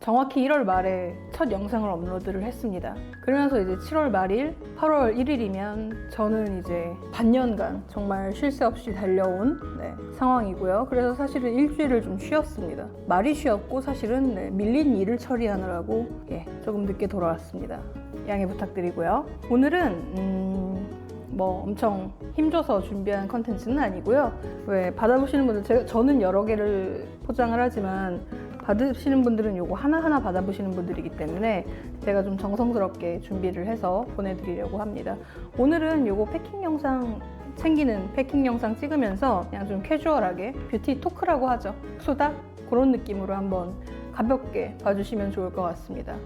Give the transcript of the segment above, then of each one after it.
정확히 1월 말에 첫 영상을 업로드를 했습니다. 그러면서 이제 7월 말일, 8월 1일이면 저는 이제 반년간 정말 쉴 새 없이 달려온 상황이고요. 그래서 사실은 일주일을 좀 쉬었습니다. 많이 쉬었고 사실은 밀린 일을 처리하느라고 조금 늦게 돌아왔습니다. 양해 부탁드리고요. 오늘은 뭐 엄청 힘줘서 준비한 컨텐츠는 아니고요. 왜 받아보시는 분들, 저는 여러 개를 포장을 하지만 받으시는 분들은 요거 하나하나 받아보시는 분들이기 때문에 제가 좀 정성스럽게 준비를 해서 보내드리려고 합니다. 오늘은 요거 패킹 영상, 챙기는 패킹 영상 찍으면서 그냥 좀 캐주얼하게 뷰티 토크라고 하죠. 수다? 그런 느낌으로 한번 가볍게 봐주시면 좋을 것 같습니다.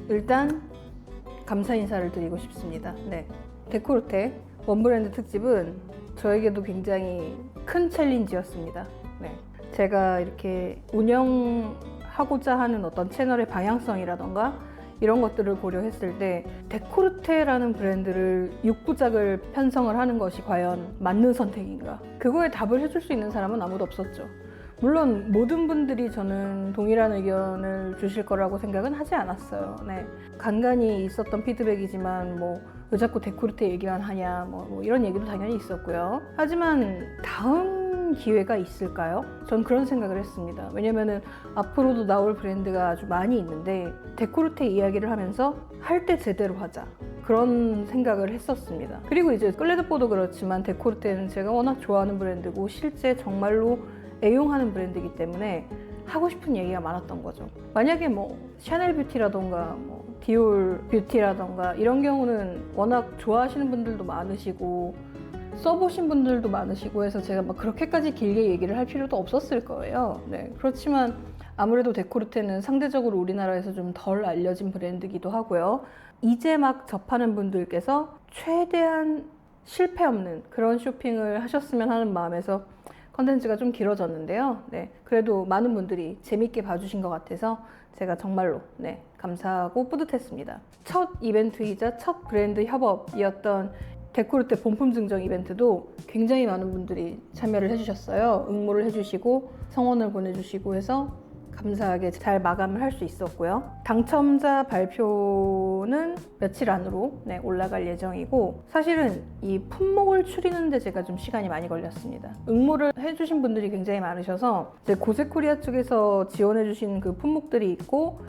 일단 감사 인사를 드리고 싶습니다. 데코르테 원브랜드 특집은 저에게도 굉장히 큰 챌린지였습니다. 제가 이렇게 운영하고자 하는 어떤 채널의 방향성이라던가 이런 것들을 고려했을 때 데코르테라는 브랜드를 6부작을 편성을 하는 것이 과연 맞는 선택인가? 그거에 답을 해줄 수 있는 사람은 아무도 없었죠. 물론 모든 분들이 저는 동일한 의견을 주실 거라고 생각은 하지 않았어요. 간간히 있었던 피드백이지만 왜 자꾸 데코르테 얘기만 하냐 뭐 이런 얘기도 당연히 있었고요. 하지만 다음 기회가 있을까요? 전 그런 생각을 했습니다. 왜냐면은 앞으로도 나올 브랜드가 아주 많이 있는데 데코르테 이야기를 하면서 할 때 제대로 하자. 그런 생각을 했었습니다. 그리고 이제 클레드뽀도 그렇지만 데코르테는 제가 워낙 좋아하는 브랜드고 실제 정말로 애용하는 브랜드이기 때문에 하고 싶은 얘기가 많았던 거죠. 만약에 샤넬 뷰티라던가 디올 뷰티라던가 이런 경우는 워낙 좋아하시는 분들도 많으시고 써보신 분들도 많으시고 해서 제가 그렇게까지 길게 얘기를 할 필요도 없었을 거예요. 그렇지만 아무래도 데코르테는 상대적으로 우리나라에서 좀 덜 알려진 브랜드이기도 하고요. 이제 막 접하는 분들께서 최대한 실패 없는 그런 쇼핑을 하셨으면 하는 마음에서 컨텐츠가 좀 길어졌는데요. 그래도 많은 분들이 재밌게 봐주신 것 같아서 제가 정말로 감사하고 뿌듯했습니다. 첫 이벤트이자 첫 브랜드 협업이었던 데코르테 본품 증정 이벤트도 굉장히 많은 분들이 참여를 해주셨어요. 응모를 해주시고 성원을 보내주시고 해서 감사하게 잘 마감을 할 수 있었고요. 당첨자 발표는 며칠 안으로 올라갈 예정이고 사실은 이 품목을 추리는데 제가 좀 시간이 많이 걸렸습니다. 응모를 해주신 분들이 굉장히 많으셔서 이제 고세코리아 쪽에서 지원해주신 그 품목들이 있고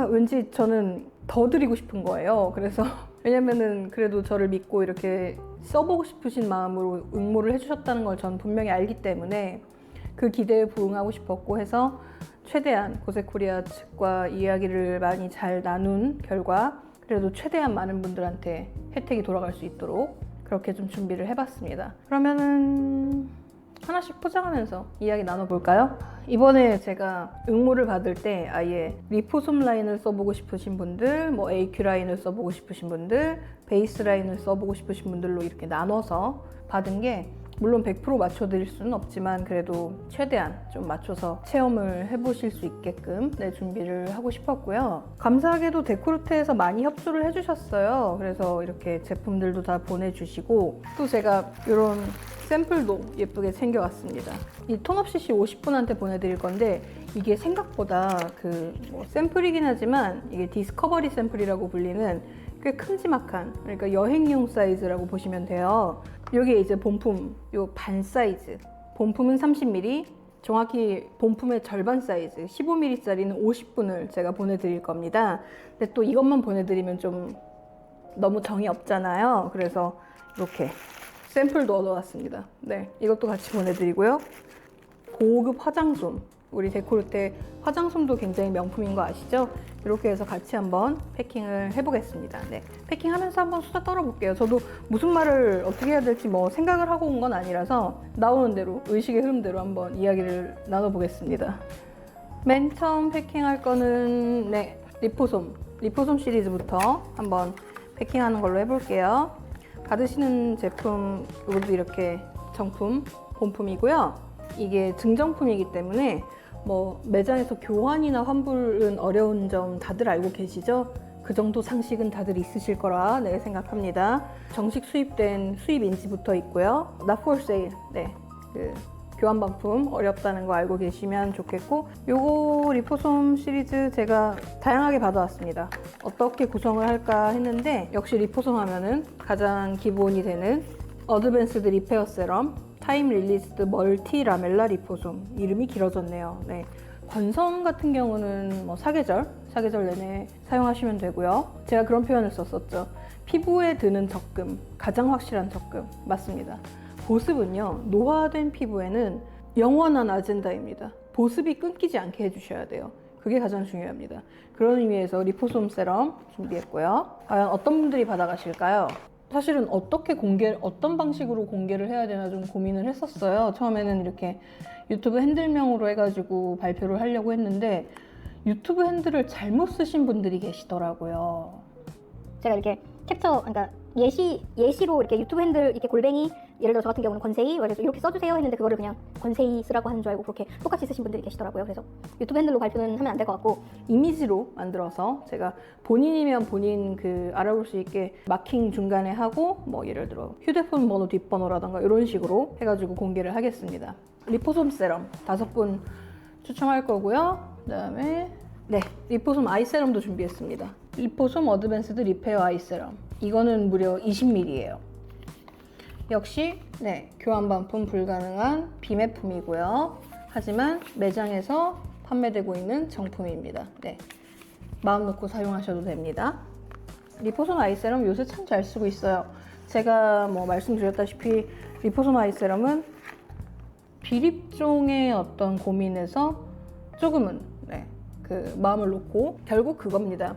왠지 저는 더 드리고 싶은 거예요. 그래서 왜냐면은 그래도 저를 믿고 이렇게 써보고 싶으신 마음으로 응모를 해주셨다는 걸 전 분명히 알기 때문에 그 기대에 부응하고 싶었고 해서 최대한 고세코리아 측과 이야기를 많이 잘 나눈 결과 그래도 최대한 많은 분들한테 혜택이 돌아갈 수 있도록 그렇게 좀 준비를 해봤습니다. 그러면은 하나씩 포장하면서 이야기 나눠볼까요? 이번에 제가 응모를 받을 때 아예 리포솜 라인을 써보고 싶으신 분들, AQ 라인을 써보고 싶으신 분들, 베이스 라인을 써보고 싶으신 분들로 이렇게 나눠서 받은 게 물론 100% 맞춰드릴 수는 없지만 그래도 최대한 좀 맞춰서 체험을 해보실 수 있게끔 준비를 하고 싶었고요. 감사하게도 데코르테에서 많이 협조를 해주셨어요. 그래서 이렇게 제품들도 다 보내주시고 또 제가 이런 샘플도 예쁘게 챙겨왔습니다. 이 톤업 CC 50분한테 보내드릴 건데 이게 생각보다 샘플이긴 하지만 이게 디스커버리 샘플이라고 불리는 꽤 큼지막한, 그러니까 여행용 사이즈라고 보시면 돼요. 여기에 이제 본품 요 반 사이즈, 본품은 30ml, 정확히 본품의 절반 사이즈 15ml짜리는 50분을 제가 보내드릴 겁니다. 근데 또 이것만 보내드리면 좀 너무 정이 없잖아요. 그래서 이렇게 샘플도 얻어왔습니다. 이것도 같이 보내드리고요. 고급 화장솜, 우리 데코르테 화장솜도 굉장히 명품인 거 아시죠? 이렇게 해서 같이 한번 패킹을 해보겠습니다. 패킹하면서 한번 수다 떨어볼게요. 저도 무슨 말을 어떻게 해야 될지 생각을 하고 온 건 아니라서 나오는 대로, 의식의 흐름대로 한번 이야기를 나눠보겠습니다. 맨 처음 패킹할 거는 리포솜 시리즈부터 한번 패킹하는 걸로 해볼게요. 받으시는 제품, 이것도 이렇게 정품, 본품이고요. 이게 증정품이기 때문에 매장에서 교환이나 환불은 어려운 점 다들 알고 계시죠? 그 정도 상식은 다들 있으실 거라 네, 생각합니다. 정식 수입된 수입 인지부터 있고요. Not for sale. 네, 그 교환 반품 어렵다는 거 알고 계시면 좋겠고, 요거 리포솜 시리즈 제가 다양하게 받아왔습니다. 어떻게 구성을 할까 했는데 역시 리포솜 하면은 가장 기본이 되는 어드밴스드 리페어 세럼 타임 릴리스드 멀티 라멜라 리포솜. 이름이 길어졌네요. 네. 건성 같은 경우는 뭐 사계절 내내 사용하시면 되고요. 제가 그런 표현을 썼었죠. 피부에 드는 적금, 가장 확실한 적금. 맞습니다. 보습은요, 노화된 피부에는 영원한 아젠다입니다. 보습이 끊기지 않게 해주셔야 돼요. 그게 가장 중요합니다. 그런 의미에서 리포솜 세럼 준비했고요. 과연 어떤 분들이 받아가실까요? 사실은 어떤 방식으로 공개를 해야 되나 좀 고민을 했었어요. 처음에는 이렇게 유튜브 핸들명으로 해가지고 발표를 하려고 했는데 유튜브 핸들을 잘못 쓰신 분들이 계시더라고요. 제가 이렇게 그러니까 예시로 이렇게 유튜브 핸들 이렇게 골뱅이, 예를 들어 저 같은 경우는 건세이, 그래서 이렇게 써주세요 했는데 그거를 그냥 건세이 쓰라고 하는 줄 알고 그렇게 똑같이 쓰신 분들이 계시더라고요. 그래서 유튜브 핸들로 발표는 하면 안 될 것 같고, 이미지로 만들어서 제가 본인이면 본인 그 알아볼 수 있게 마킹 중간에 하고, 뭐 예를 들어 휴대폰 번호 뒷번호라던가 이런 식으로 해가지고 공개를 하겠습니다. 리포솜 세럼 5분 추첨할 거고요. 그다음에 네, 리포솜 아이 세럼도 준비했습니다. 리포솜 어드밴스드 리페어 아이 세럼. 이거는 무려 20ml예요. 역시 네, 교환 반품 불가능한 비매품이고요. 하지만 매장에서 판매되고 있는 정품입니다. 네, 마음 놓고 사용하셔도 됩니다. 리포솜 아이 세럼 요새 참 잘 쓰고 있어요. 제가 뭐 말씀드렸다시피 리포솜 아이 세럼은 비립종의 어떤 고민에서 조금은 네, 그 마음을 놓고 결국 그겁니다.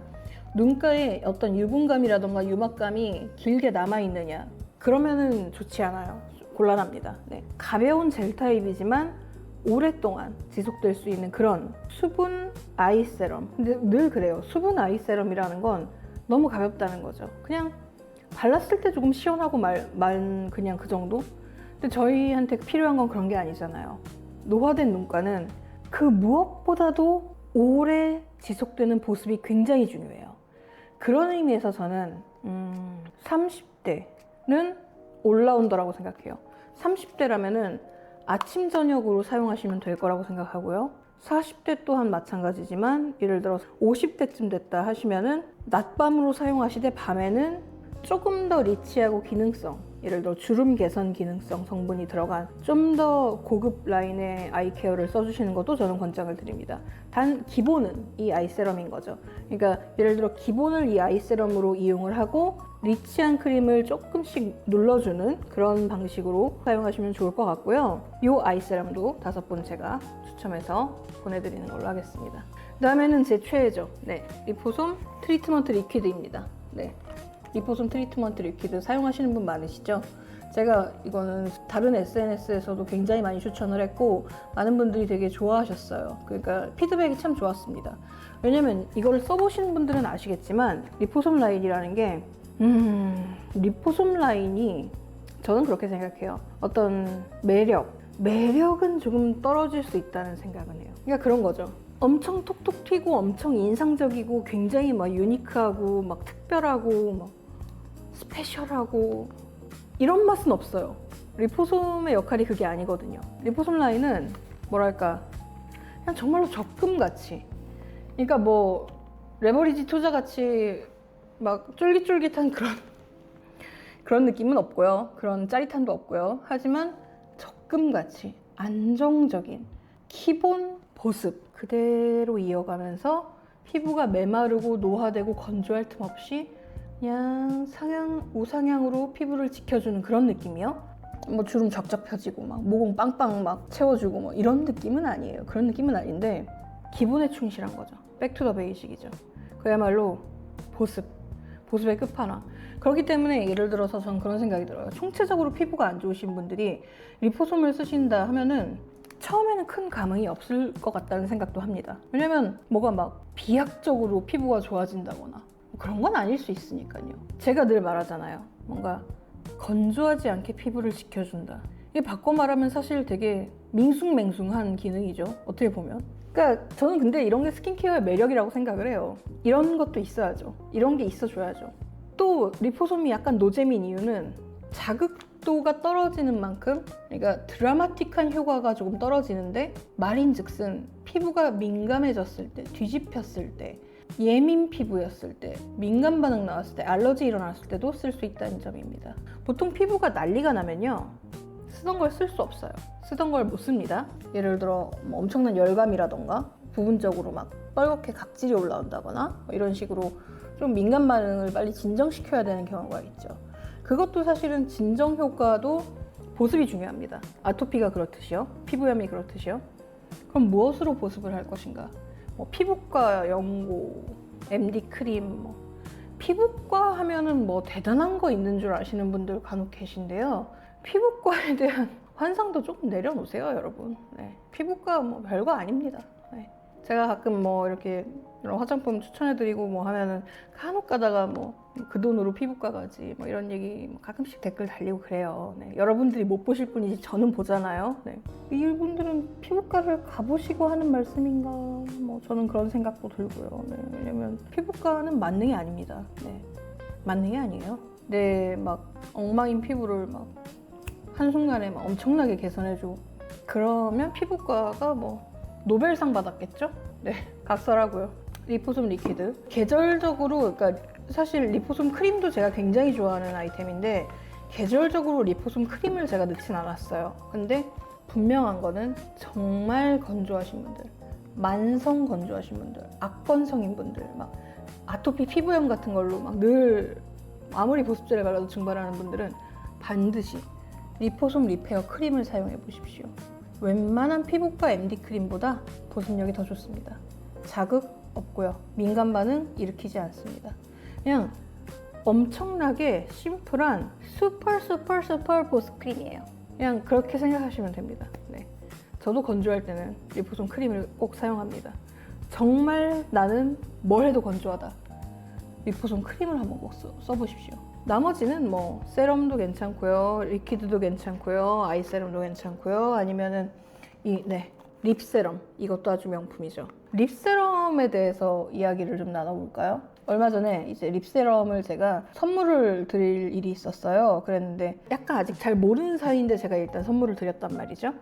눈가에 어떤 유분감이라던가 유막감이 길게 남아있느냐, 그러면은 좋지 않아요. 곤란합니다. 네. 가벼운 젤 타입이지만 오랫동안 지속될 수 있는 그런 수분 아이 세럼. 근데 늘 그래요. 수분 아이 세럼이라는 건 너무 가볍다는 거죠. 그냥 발랐을 때 조금 시원하고 그냥 그 정도? 근데 저희한테 필요한 건 그런 게 아니잖아요. 노화된 눈가는 그 무엇보다도 오래 지속되는 보습이 굉장히 중요해요. 그런 의미에서 저는 30대는 올라운더라고 생각해요. 30대라면은 아침 저녁으로 사용하시면 될 거라고 생각하고요. 40대 또한 마찬가지지만 예를 들어 50대쯤 됐다 하시면은 낮밤으로 사용하시되 밤에는 조금 더 리치하고 기능성, 예를 들어 주름 개선 기능성 성분이 들어간 좀 더 고급 라인의 아이 케어를 써주시는 것도 저는 권장을 드립니다. 단 기본은 이 아이 세럼인 거죠. 그러니까 예를 들어 기본을 이 아이 세럼으로 이용을 하고 리치한 크림을 조금씩 눌러주는 그런 방식으로 사용하시면 좋을 것 같고요. 이 아이 세럼도 5분 제가 추첨해서 보내드리는 걸로 하겠습니다. 그 다음에는 제 최애죠. 네, 리포솜 트리트먼트 리퀴드입니다. 네, 리포솜 트리트먼트 리퀴드 사용하시는 분 많으시죠? 제가 이거는 다른 SNS에서도 굉장히 많이 추천을 했고 많은 분들이 되게 좋아하셨어요. 그러니까 피드백이 참 좋았습니다. 왜냐면 이걸 써보신 분들은 아시겠지만 리포솜 라인이라는 게 리포솜 라인이 저는 그렇게 생각해요. 어떤 매력은 조금 떨어질 수 있다는 생각은 해요. 그러니까 그런 거죠. 엄청 톡톡 튀고 엄청 인상적이고 굉장히 막 유니크하고 막 특별하고 막 스페셜하고 이런 맛은 없어요. 리포솜의 역할이 그게 아니거든요. 리포솜 라인은 뭐랄까 그냥 정말로 적금같이, 그러니까 뭐 레버리지 투자같이 막 쫄깃쫄깃한 그런 느낌은 없고요. 그런 짜릿함도 없고요. 하지만 적금같이 안정적인 기본 보습 그대로 이어가면서 피부가 메마르고 노화되고 건조할 틈 없이 그냥 우상향으로 피부를 지켜주는 그런 느낌이요. 뭐 주름 쫙쫙 펴지고 막 모공 빵빵 막 채워주고 뭐 이런 느낌은 아니에요. 그런 느낌은 아닌데 기본에 충실한 거죠. 백투 더 베이직이죠. 그야말로 보습의 끝판왕. 그렇기 때문에 예를 들어서 전 그런 생각이 들어요. 총체적으로 피부가 안 좋으신 분들이 리포솜을 쓰신다 하면은 처음에는 큰 감흥이 없을 것 같다는 생각도 합니다. 왜냐면 뭐가 막 비약적으로 피부가 좋아진다거나 그런 건 아닐 수 있으니까요. 제가 늘 말하잖아요. 뭔가 건조하지 않게 피부를 지켜준다. 이게 바꿔 말하면 사실 되게 밍숭맹숭한 기능이죠. 어떻게 보면. 그러니까 저는 근데 이런 게 스킨케어의 매력이라고 생각을 해요. 이런 것도 있어야죠. 이런 게 있어줘야죠. 또 리포솜이 약간 노잼인 이유는 자극도가 떨어지는 만큼, 그러니까 드라마틱한 효과가 조금 떨어지는데, 말인즉슨 피부가 민감해졌을 때, 뒤집혔을 때, 예민 피부였을 때, 민감 반응 나왔을 때, 알러지 일어났을 때도 쓸 수 있다는 점입니다. 보통 피부가 난리가 나면요, 쓰던 걸 쓸 수 없어요. 쓰던 걸 못 씁니다. 예를 들어 뭐 엄청난 열감이라던가 부분적으로 막 빨갛게 각질이 올라온다거나 뭐 이런 식으로 좀 민감 반응을 빨리 진정시켜야 되는 경우가 있죠. 그것도 사실은 진정 효과도 보습이 중요합니다. 아토피가 그렇듯이요. 피부염이 그렇듯이요. 그럼 무엇으로 보습을 할 것인가? 뭐 피부과 연고, MD 크림, 뭐 피부과 하면은 뭐 대단한 거 있는 줄 아시는 분들 간혹 계신데요. 피부과에 대한 환상도 조금 내려놓으세요, 여러분. 네. 피부과 뭐 별거 아닙니다. 네. 제가 가끔 뭐 이렇게 이런 화장품 추천해드리고 뭐 하면은 간혹 가다가 뭐 그 돈으로 피부과 가지 뭐 이런 얘기 가끔씩 댓글 달리고 그래요. 네. 여러분들이 못 보실 뿐이지 저는 보잖아요. 네. 이분들은 피부과를 가보시고 하는 말씀인가? 뭐 저는 그런 생각도 들고요. 네. 왜냐면 피부과는 만능이 아닙니다. 네. 만능이 아니에요. 네, 막 엉망인 피부를 막 한순간에 막 엄청나게 개선해주고 그러면 피부과가 뭐 노벨상 받았겠죠? 네, 각설하고요. 리포솜 리퀴드 계절적으로, 그러니까 사실 리포솜 크림도 제가 굉장히 좋아하는 아이템인데 계절적으로 리포솜 크림을 제가 넣진 않았어요. 근데 분명한 거는 정말 건조하신 분들, 만성 건조하신 분들, 악건성인 분들, 막 아토피 피부염 같은 걸로 막 늘 아무리 보습제를 발라도 증발하는 분들은 반드시 리포솜 리페어 크림을 사용해 보십시오. 웬만한 피부과 MD 크림보다 보습력이 더 좋습니다. 자극 없고요. 민감 반응 일으키지 않습니다. 그냥 엄청나게 심플한 슈퍼 보습 크림이에요. 그냥 그렇게 생각하시면 됩니다. 네. 저도 건조할 때는 리포솜 크림을 꼭 사용합니다. 정말 나는 뭘 해도 건조하다. 리포솜 크림을 한번 꼭 써보십시오. 나머지는 뭐 세럼도 괜찮고요, 리퀴드도 괜찮고요, 아이 세럼도 괜찮고요, 아니면은 립 세럼, 이것도 아주 명품이죠. 립 세럼에 대해서 이야기를 좀 나눠볼까요? 얼마 전에 이제 립 세럼을 제가 선물을 드릴 일이 있었어요. 그랬는데 약간 아직 잘 모르는 사이인데 제가 일단 선물을 드렸단 말이죠.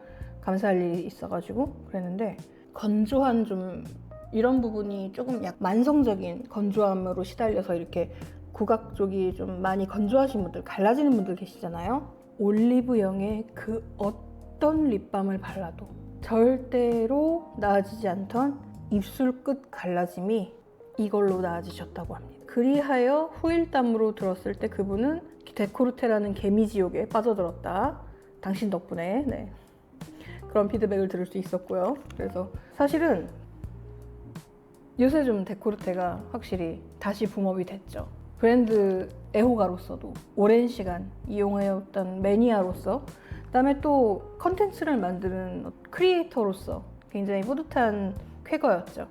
감사할 일이 있어가지고 그랬는데 건조한 좀 이런 부분이 조금 약 만성적인 건조함으로 시달려서 이렇게 구각 쪽이 좀 많이 건조하신 분들, 갈라지는 분들 계시잖아요. 올리브영의 그 어떤 립밤을 발라도 절대로 나아지지 않던 입술 끝 갈라짐이 이걸로 나아지셨다고 합니다. 그리하여 후일담으로 들었을 때 그분은 데코르테라는 개미지옥에 빠져들었다. 당신 덕분에. 네. 그런 피드백을 들을 수 있었고요. 그래서 사실은 요새 좀 데코르테가 확실히 다시 붐업이 됐죠. 브랜드 애호가로서도 오랜 시간 이용해왔던 매니아로서, 그다음에 또 컨텐츠를 만드는 크리에이터로서 굉장히 뿌듯한 쾌거였죠.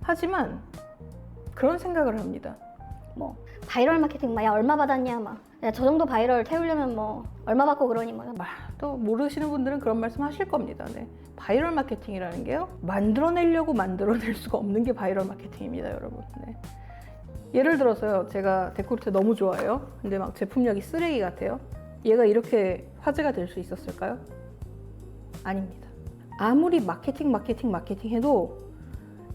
하지만 그런 생각을 합니다. 뭐 바이럴 마케팅 막 야 얼마 받았냐 막 야 저 정도 바이럴 태우려면 뭐 얼마 받고 그러니 뭐 또 모르시는 분들은 그런 말씀 하실 겁니다. 네. 바이럴 마케팅이라는 게요, 만들어내려고 만들어낼 수가 없는 게 바이럴 마케팅입니다, 여러분. 네. 예를 들어서요, 제가 데코르테 너무 좋아해요. 근데 막 제품력이 쓰레기 같아요. 얘가 이렇게 화제가 될 수 있었을까요? 아닙니다. 아무리 마케팅 해도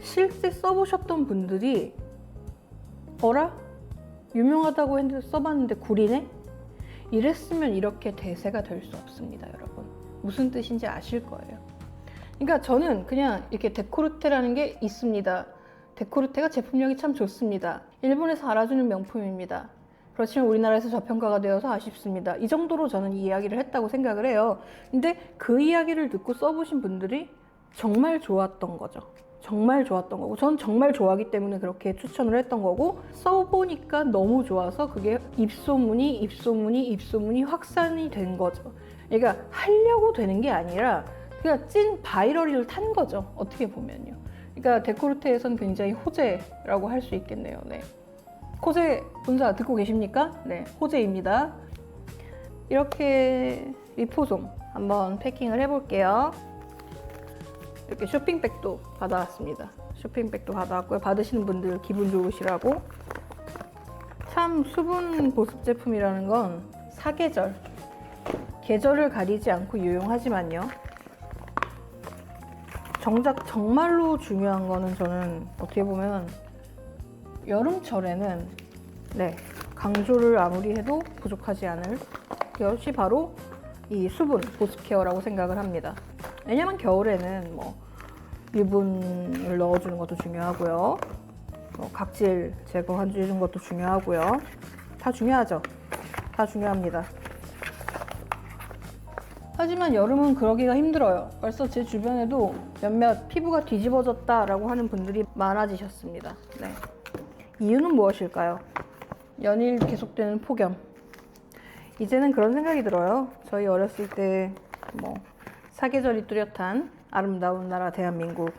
실제 써보셨던 분들이 어라? 유명하다고 했는데 써봤는데 구리네? 이랬으면 이렇게 대세가 될 수 없습니다, 여러분. 무슨 뜻인지 아실 거예요. 그러니까 저는 그냥 이렇게 데코르테라는 게 있습니다. 데코르테가 제품력이 참 좋습니다. 일본에서 알아주는 명품입니다. 그렇지만 우리나라에서 저평가가 되어서 아쉽습니다. 이 정도로 저는 이 이야기를 했다고 생각을 해요. 근데 그 이야기를 듣고 써보신 분들이 정말 좋았던 거죠. 정말 좋았던 거고, 저는 정말 좋아하기 때문에 그렇게 추천을 했던 거고, 써보니까 너무 좋아서 그게 입소문이 확산이 된 거죠. 그러니까 하려고 되는 게 아니라 그냥 찐 바이럴을 탄 거죠, 어떻게 보면요. 그러니까 데코르테에선 굉장히 호재라고 할 수 있겠네요. 네. 호재 본사 듣고 계십니까? 네, 호재입니다. 이렇게 리포솜 한번 패킹을 해볼게요. 이렇게 쇼핑백도 받아왔습니다. 쇼핑백도 받아왔고요. 받으시는 분들 기분 좋으시라고. 참 수분 보습 제품이라는 건 사계절, 계절을 가리지 않고 유용하지만요. 정작 정말로 중요한 거는 저는 어떻게 보면 여름철에는 강조를 아무리 해도 부족하지 않을 것이 바로 이 수분 보습 케어라고 생각을 합니다. 왜냐면 겨울에는 뭐 유분을 넣어주는 것도 중요하고요. 각질 제거해주는 것도 중요하고요. 다 중요하죠. 다 중요합니다. 하지만 여름은 그러기가 힘들어요. 벌써 제 주변에도 몇몇 피부가 뒤집어졌다라고 하는 분들이 많아지셨습니다. 네. 이유는 무엇일까요? 연일 계속되는 폭염. 이제는 그런 생각이 들어요. 저희 어렸을 때 뭐 사계절이 뚜렷한 아름다운 나라 대한민국.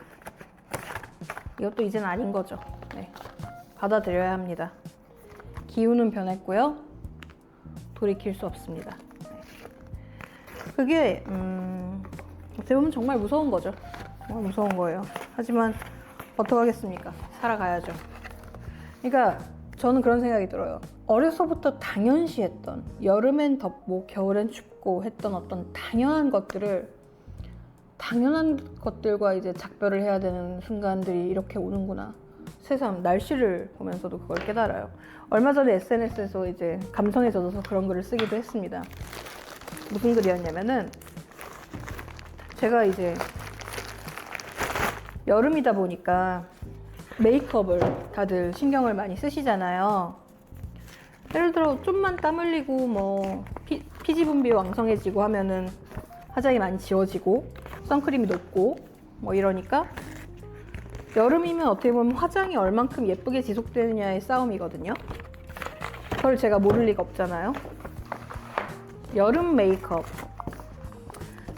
이것도 이제는 아닌 거죠. 네. 받아들여야 합니다. 기후는 변했고요. 돌이킬 수 없습니다. 그게 어떻게 보면 정말 무서운 거죠. 정말 무서운 거예요. 하지만 어떡하겠습니까? 살아가야죠. 그러니까 저는 그런 생각이 들어요. 어려서부터 당연시했던 여름엔 덥고 겨울엔 춥고 했던 어떤 당연한 것들과 이제 작별을 해야 되는 순간들이 이렇게 오는구나. 새삼 날씨를 보면서도 그걸 깨달아요. 얼마 전에 SNS에서 이제 감성에 젖어서 그런 글을 쓰기도 했습니다. 무슨 글이었냐면은 제가 이제 여름이다 보니까 메이크업을 다들 신경을 많이 쓰시잖아요. 예를 들어 좀만 땀 흘리고 뭐 피지 분비 왕성해지고 하면은 화장이 많이 지워지고 선크림이 녹고 뭐 이러니까 여름이면 어떻게 보면 화장이 얼만큼 예쁘게 지속되느냐의 싸움이거든요. 그걸 제가 모를 리가 없잖아요. 여름 메이크업.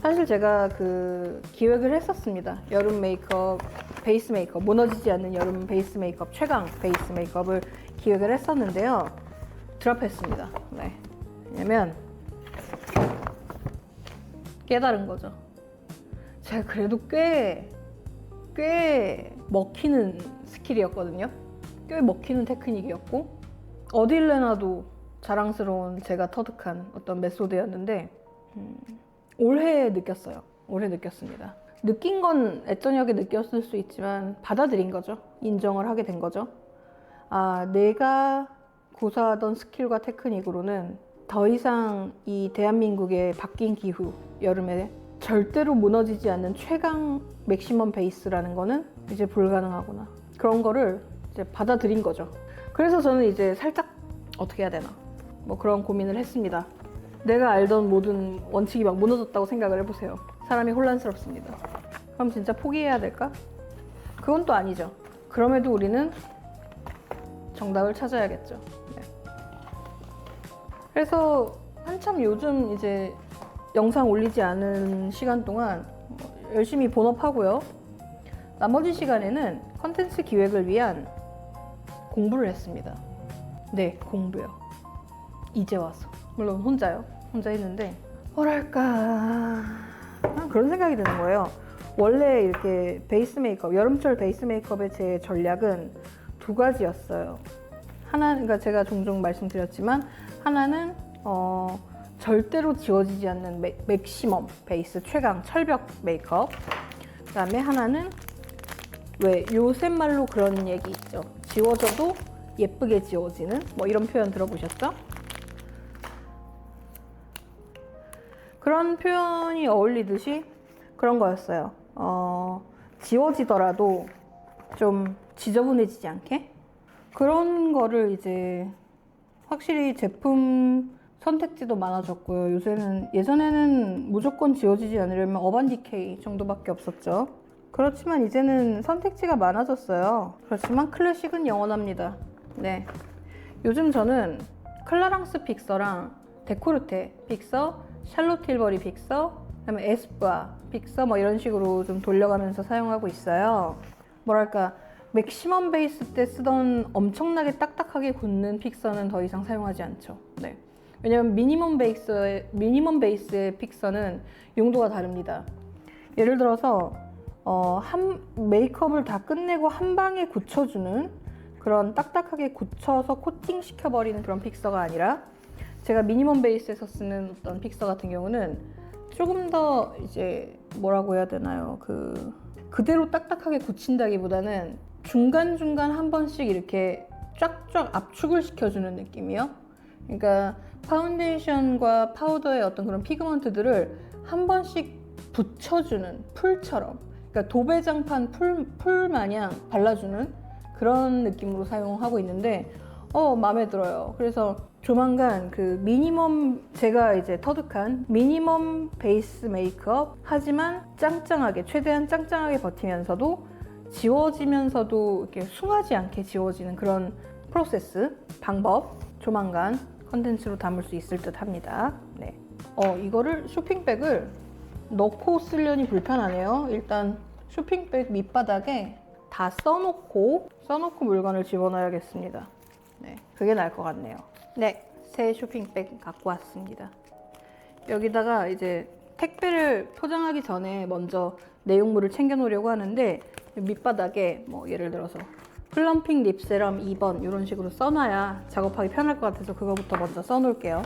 사실 제가 그 기획을 했었습니다. 여름 메이크업, 베이스 메이크업, 무너지지 않는 여름 베이스 메이크업, 최강 베이스 메이크업을 기획을 했었는데요. 드랍했습니다. 네. 왜냐면 깨달은 거죠. 제가 그래도 꽤 먹히는 스킬이었거든요. 꽤 먹히는 테크닉이었고 어딜 내놔도 자랑스러운 제가 터득한 어떤 메소드였는데 올해 느꼈어요. 올해 느꼈습니다. 느낀 건 애저녁에 느꼈을 수 있지만 받아들인 거죠. 인정을 하게 된 거죠. 아, 내가 고사하던 스킬과 테크닉으로는 더 이상 이 대한민국의 바뀐 기후, 여름에 절대로 무너지지 않는 최강 맥시멈 베이스라는 거는 이제 불가능하구나. 그런 거를 이제 받아들인 거죠. 그래서 저는 이제 살짝 어떻게 해야 되나 뭐 그런 고민을 했습니다. 내가 알던 모든 원칙이 막 무너졌다고 생각을 해보세요. 사람이 혼란스럽습니다. 그럼 진짜 포기해야 될까? 그건 또 아니죠. 그럼에도 우리는 정답을 찾아야겠죠. 네. 그래서 한참 요즘 이제 영상 올리지 않은 시간 동안 열심히 본업하고요. 나머지 시간에는 컨텐츠 기획을 위한 공부를 했습니다. 네, 공부요. 이제 와서. 물론 혼자요. 혼자 했는데 뭐랄까 그런 생각이 드는 거예요. 원래 이렇게 베이스 메이크업, 여름철 베이스 메이크업의 제 전략은 두 가지였어요. 하나는, 그러니까 제가 종종 말씀드렸지만 하나는 절대로 지워지지 않는 맥시멈 베이스 최강 철벽 메이크업. 그 다음에 하나는 왜 요새 말로 그런 얘기 있죠. 지워져도 예쁘게 지워지는 뭐 이런 표현 들어보셨죠? 그런 표현이 어울리듯이 그런 거였어요. 지워지더라도 좀 지저분해지지 않게 그런 거를 이제 확실히 제품 선택지도 많아졌고요. 요새는 예전에는 무조건 지워지지 않으려면 어반디케이 정도밖에 없었죠. 그렇지만 이제는 선택지가 많아졌어요. 그렇지만 클래식은 영원합니다. 네, 요즘 저는 클라랑스 픽서랑 데코르테 픽서, 샬롯 틸버리 픽서, 그다음에 에스쁘아 픽서 뭐 이런 식으로 좀 돌려가면서 사용하고 있어요. 뭐랄까 맥시멈 베이스 때 쓰던 엄청나게 딱딱하게 굳는 픽서는 더 이상 사용하지 않죠. 네. 왜냐면 미니멈 베이스의 픽서는 용도가 다릅니다. 예를 들어서 메이크업을 다 끝내고 한 방에 굳혀주는 그런 딱딱하게 굳혀서 코팅 시켜버리는 그런 픽서가 아니라 제가 미니멈 베이스에서 쓰는 어떤 픽서 같은 경우는 조금 더 이제 뭐라고 해야 되나요? 그대로 딱딱하게 굳힌다기보다는 중간중간 한 번씩 이렇게 쫙쫙 압축을 시켜주는 느낌이요. 그러니까 파운데이션과 파우더의 어떤 그런 피그먼트들을 한 번씩 붙여주는 풀처럼, 그러니까 도배장판 풀 마냥 발라주는 그런 느낌으로 사용하고 있는데 마음에 들어요. 그래서 조만간 제가 이제 터득한 미니멈 베이스 메이크업, 하지만 짱짱하게, 최대한 짱짱하게 버티면서도 지워지면서도 이렇게 숭하지 않게 지워지는 그런 프로세스, 방법, 조만간 컨텐츠로 담을 수 있을 듯 합니다. 네. 이거를 쇼핑백을 넣고 쓰려니 불편하네요. 일단 쇼핑백 밑바닥에 다 써놓고 물건을 집어넣어야겠습니다. 네, 그게 나을 것 같네요. 네, 새 쇼핑백 갖고 왔습니다. 여기다가 이제 택배를 포장하기 전에 먼저 내용물을 챙겨 놓으려고 하는데, 밑바닥에 뭐 예를 들어서 플럼핑 립 세럼 2번 이런 식으로 써놔야 작업하기 편할 것 같아서 그거부터 먼저 써놓을게요.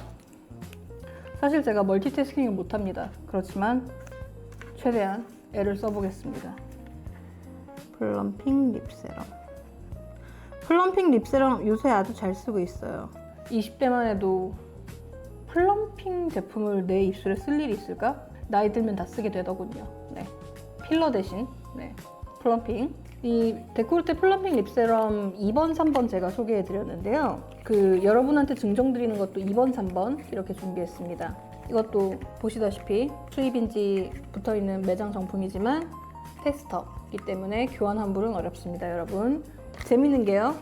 사실 제가 멀티태스킹을 못합니다. 그렇지만 최대한 애를 써보겠습니다. 플럼핑 립 세럼. 플럼핑 립 세럼 요새 아주 잘 쓰고 있어요. 20대만 해도 플럼핑 제품을 내 입술에 쓸 일이 있을까? 나이 들면 다 쓰게 되더군요. 네. 필러 대신 플럼핑. 이 데코르테 플럼핑 립 세럼 2번, 3번 제가 소개해 드렸는데요. 여러분한테 증정드리는 것도 2번, 3번 이렇게 준비했습니다. 이것도 보시다시피 수입인지 붙어있는 매장 정품이지만 테스터이기 때문에 교환 환불은 어렵습니다, 여러분. 재밌는 게요,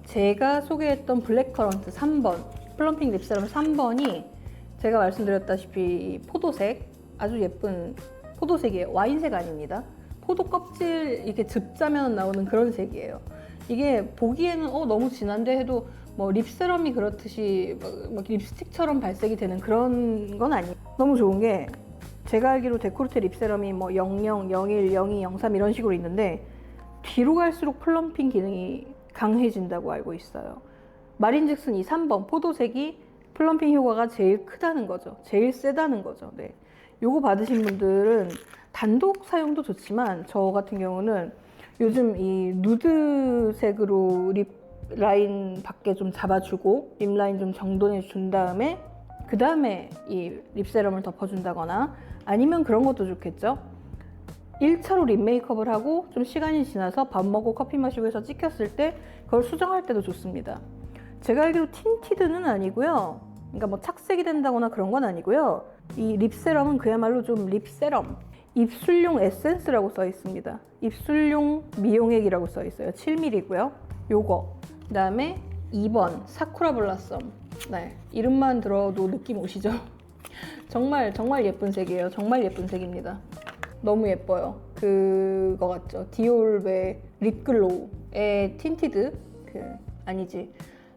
제가 소개했던 블랙 커런트 3번 플럼핑 립 세럼 3번이 제가 말씀드렸다시피 포도색, 아주 예쁜 포도색이에요. 와인색 아닙니다. 포도 껍질 이렇게 즙자면 나오는 그런 색이에요. 이게 보기에는 너무 진한데 해도 뭐 립세럼이 그렇듯이 막 립스틱처럼 발색이 되는 그런 건 아니에요. 너무 좋은 게 제가 알기로 데코르테 립세럼이 뭐 00, 01, 02, 03 이런 식으로 있는데 뒤로 갈수록 플럼핑 기능이 강해진다고 알고 있어요. 말인즉슨 이 3번 포도색이 플럼핑 효과가 제일 크다는 거죠. 제일 세다는 거죠. 네. 요거 받으신 분들은 단독 사용도 좋지만 저 같은 경우는 요즘 이 누드색으로 립 라인 밖에 좀 잡아주고 립 라인 좀 정돈해 준 다음에 그 다음에 이 립세럼을 덮어준다거나, 아니면 그런 것도 좋겠죠. 1차로 립 메이크업을 하고 좀 시간이 지나서 밥 먹고 커피 마시고 해서 찍혔을 때 그걸 수정할 때도 좋습니다. 제가 알기로 틴티드는 아니고요. 그러니까 뭐 착색이 된다거나 그런 건 아니고요. 이 립세럼은 그야말로 좀 립세럼, 입술용 에센스라고 써 있습니다. 입술용 미용액이라고 써 있어요. 7ml고요. 요거. 그 다음에 2번 사쿠라 블라썸. 네, 이름만 들어도 느낌 오시죠? 정말 예쁜 색이에요. 정말 예쁜 색입니다. 너무 예뻐요. 그거 같죠? 디올의 립글로우의 틴티드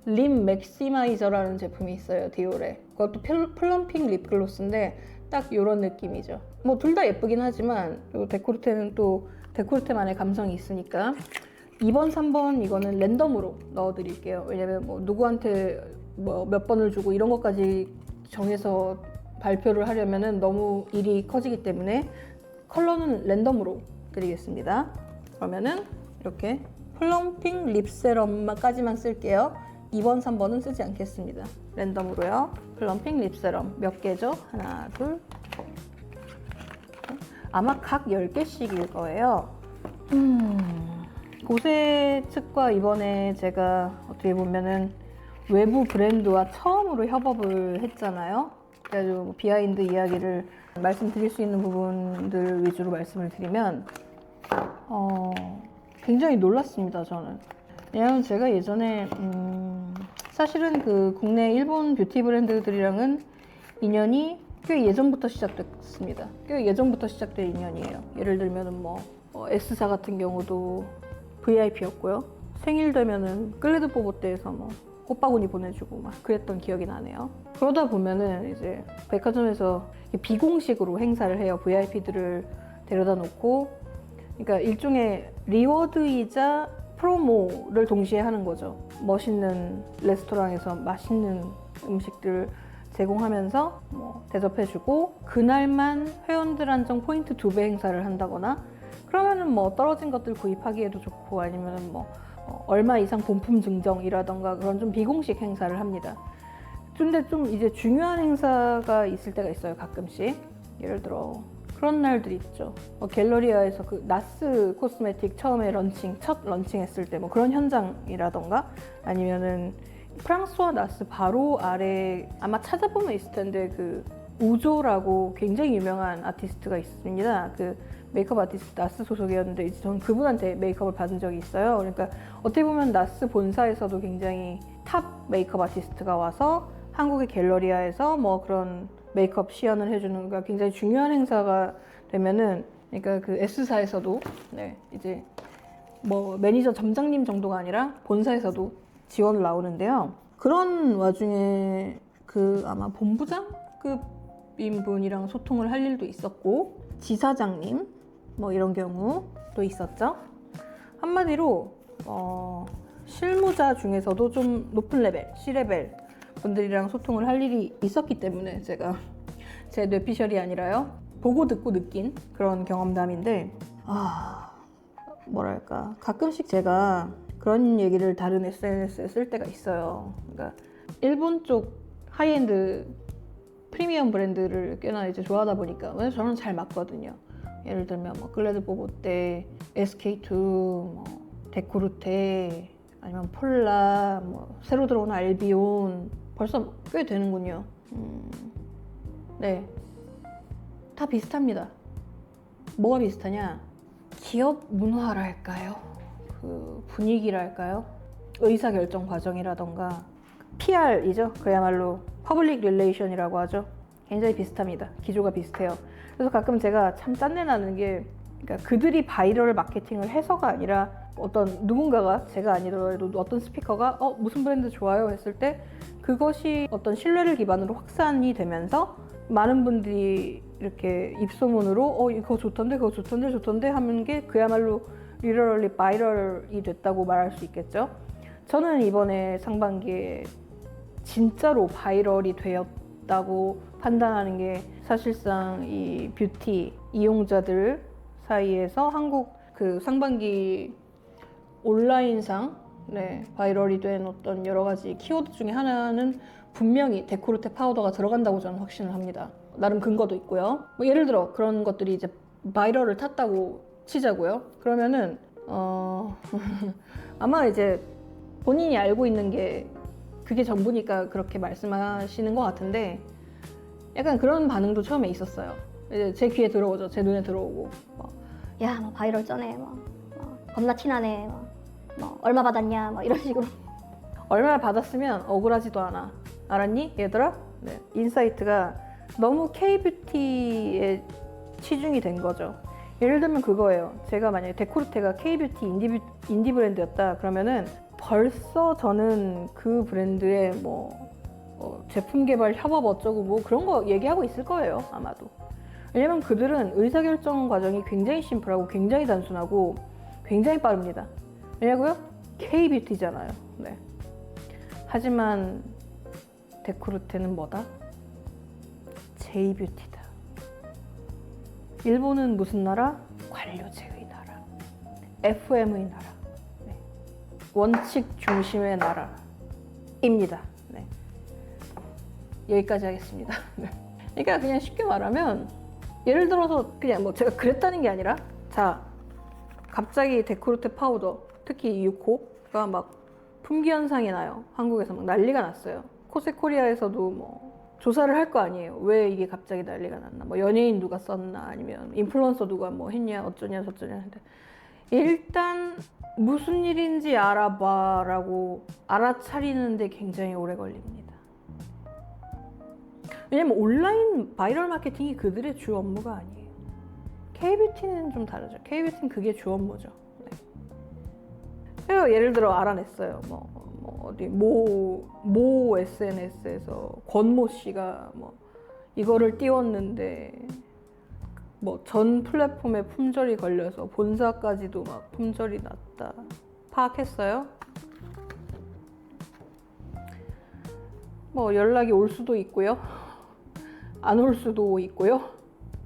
립 맥시마이저라는 제품이 있어요. 디올의. 그것도 플럼핑 립글로스인데 딱 이런 느낌이죠. 뭐 둘 다 예쁘긴 하지만 데코르테는 또 데코르테만의 감성이 있으니까 2번, 3번 이거는 랜덤으로 넣어드릴게요. 왜냐면 뭐 누구한테 뭐 몇 번을 주고 이런 것까지 정해서 발표를 하려면은 너무 일이 커지기 때문에 컬러는 랜덤으로 드리겠습니다. 그러면은 이렇게 플럼핑 립 세럼까지만 쓸게요. 2번, 3번은 쓰지 않겠습니다. 랜덤으로요. 플럼핑 립 세럼 몇 개죠? 하나, 둘, 아마 각 10개씩일 거예요. 고세 측과 이번에 제가 어떻게 보면은 외부 브랜드와 처음으로 협업을 했잖아요. 그래가지고 비하인드 이야기를 말씀드릴 수 있는 부분들 위주로 말씀을 드리면 굉장히 놀랐습니다, 저는. 왜냐하면 제가 예전에 사실은 국내 일본 뷰티 브랜드들이랑은 인연이 꽤 예전부터 시작됐습니다. 꽤 예전부터 시작된 인연이에요. 예를 들면은 S사 같은 경우도 VIP였고요. 생일 되면은 끌레드 뽀뽀대에서 꽃바구니 보내주고 막 그랬던 기억이 나네요. 그러다 보면은 이제 백화점에서 비공식으로 행사를 해요. VIP들을 데려다 놓고 그러니까 일종의 리워드이자 프로모를 동시에 하는 거죠. 멋있는 레스토랑에서 맛있는 음식들 제공하면서 뭐 대접해주고 그날만 회원들 한정 포인트 2배 행사를 한다거나 그러면은 뭐 떨어진 것들 구입하기에도 좋고 아니면은 뭐 얼마 이상 본품 증정이라던가 그런 좀 비공식 행사를 합니다. 근데 좀 이제 중요한 행사가 있을 때가 있어요. 가끔씩 예를 들어 그런 날들이 있죠. 갤러리아에서 그 나스 코스메틱 처음에 첫 런칭했을 때 뭐 그런 현장이라던가 아니면은 프랑스와 나스 바로 아래 아마 찾아보면 있을 텐데 그 우조라고 굉장히 유명한 아티스트가 있습니다. 그 메이크업 아티스트 나스 소속이었는데 이제 저는 그분한테 메이크업을 받은 적이 있어요. 그러니까 어떻게 보면 나스 본사에서도 굉장히 탑 메이크업 아티스트가 와서 한국의 갤러리아에서 뭐 그런 메이크업 시연을 해주는 거 굉장히 중요한 행사가 되면은 그러니까 그 S사에서도 네, 이제 뭐 매니저 점장님 정도가 아니라 본사에서도 지원을 나오는데요. 그런 와중에 그 아마 본부장급인 분이랑 소통을 할 일도 있었고 지사장님 뭐 이런 경우도 있었죠. 한마디로 실무자 중에서도 좀 높은 레벨, C레벨 분들이랑 소통을 할 일이 있었기 때문에 제가 제 뇌피셜이 아니라요. 보고 듣고 느낀 그런 경험담인데 뭐랄까 가끔씩 제가 그런 얘기를 다른 SNS에 쓸 때가 있어요. 그러니까 일본 쪽 하이엔드 프리미엄 브랜드를 꽤나 이제 좋아하다 보니까 왜냐면 저는 잘 맞거든요. 예를 들면 뭐 글래드 보고떼, SK2, 뭐 데코르테 아니면 폴라, 뭐 새로 들어온 알비온 벌써 꽤 되는군요. 네, 다 비슷합니다. 뭐가 비슷하냐? 기업 문화랄까요? 그 분위기랄까요? 의사결정 과정이라던가 PR이죠. 그야말로 퍼블릭 릴레이션이라고 하죠. 굉장히 비슷합니다. 기조가 비슷해요. 그래서 가끔 제가 참 짠내나는 게 그러니까 그들이 바이럴 마케팅을 해서가 아니라 어떤 누군가가 제가 아니더라도 어떤 스피커가 무슨 브랜드 좋아요 했을 때 그것이 어떤 신뢰를 기반으로 확산이 되면서 많은 분들이 이렇게 입소문으로 이거 좋던데 그거 좋던데 하는 게 그야말로 리얼리 바이럴이 됐다고 말할 수 있겠죠. 저는 이번에 상반기에 진짜로 바이럴이 되었다고 판단하는 게 사실상 이 뷰티 이용자들 사이에서 한국 그 상반기 온라인상 바이럴이 된 어떤 여러 가지 키워드 중에 하나는 분명히 데코르테 파우더가 들어간다고 저는 확신을 합니다. 나름 근거도 있고요. 뭐 예를 들어 그런 것들이 이제 바이럴을 탔다고 치자고요. 그러면은 아마 이제 본인이 알고 있는 게 그게 전부니까 그렇게 말씀하시는 것 같은데 약간 그런 반응도 처음에 있었어요. 이제 제 귀에 들어오죠. 제 눈에 들어오고 야, 뭐 바이럴 쩌네, 겁나 친하네, 뭐 얼마 받았냐, 뭐 이런 식으로. 얼마나 받았으면 억울하지도 않아. 알았니? 얘들아? 네. 인사이트가 너무 K-뷰티에 치중이 된 거죠. 예를 들면 그거예요. 제가 만약에 데코르테가 K-뷰티 인디 브랜드였다 그러면은 벌써 저는 그 브랜드의 제품 개발 협업 어쩌고 뭐 그런 거 얘기하고 있을 거예요. 아마도. 왜냐면 그들은 의사결정 과정이 굉장히 심플하고 굉장히 단순하고 굉장히 빠릅니다. 왜냐고요? K-뷰티잖아요. 네. 하지만 데코르테는 뭐다? J-뷰티다. 일본은 무슨 나라? 관료제의 나라. FM의 나라. 네. 원칙 중심의 나라입니다. 네. 여기까지 하겠습니다. 네. 그러니까 그냥 쉽게 말하면 예를 들어서 그냥 뭐 제가 그랬다는 게 아니라 자 갑자기 데코르테 파우더 특히 이 6호가 막 품귀 현상이 나요. 한국에서 막 난리가 났어요. 코세코리아에서도 뭐 조사를 할 거 아니에요. 왜 이게 갑자기 난리가 났나? 뭐 연예인 누가 썼나? 아니면 인플루언서 누가 뭐 했냐? 어쩌냐 저쩌냐 하는데 일단 무슨 일인지 알아봐라고 알아차리는데 굉장히 오래 걸립니다. 왜냐면 온라인 바이럴 마케팅이 그들의 주 업무가 아니에요. K-뷰티는 좀 다르죠. K-뷰티는 그게 주 업무죠. 네. 그래서 예를 들어 알아냈어요. 어디 모 SNS에서 권모 씨가 뭐 이거를 띄웠는데 뭐 전 플랫폼에 품절이 걸려서 본사까지도 막 품절이 났다. 파악했어요? 뭐 연락이 올 수도 있고요. 안 올 수도 있고요.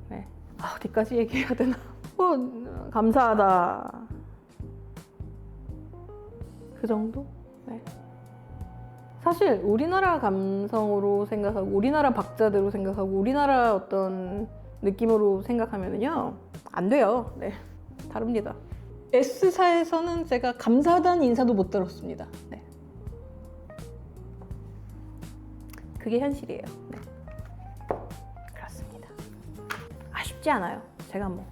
네. 어디까지 얘기해야 되나? 뭐 감사하다. 그 정도? 네. 사실 우리나라 감성으로 생각하고 우리나라 박자대로 생각하고 우리나라 어떤 느낌으로 생각하면은요 안 돼요. 네. 다릅니다. S사에서는 제가 감사하다는 인사도 못 들었습니다. 네. 그게 현실이에요. 네. 그렇습니다. 아쉽지 않아요. 제가 뭐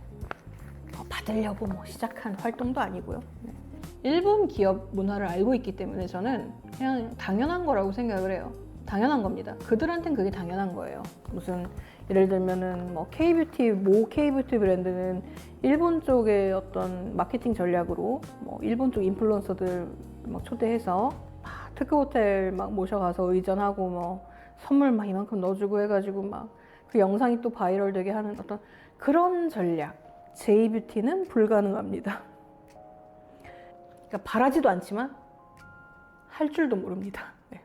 받으려고 뭐 시작한 활동도 아니고요. 네. 일본 기업 문화를 알고 있기 때문에 저는 그냥 당연한 거라고 생각을 해요. 당연한 겁니다. 그들한텐 그게 당연한 거예요. 무슨 예를 들면은 뭐 K뷰티, 모 K뷰티 브랜드는 일본 쪽의 어떤 마케팅 전략으로 뭐 일본 쪽 인플루언서들 막 초대해서 막 특급 호텔 막 모셔가서 의전하고 뭐 선물 막 이만큼 넣어주고 해가지고 막 그 영상이 또 바이럴 되게 하는 어떤 그런 전략. J뷰티는 불가능합니다. 그러니까 바라지도 않지만 할 줄도 모릅니다. 네.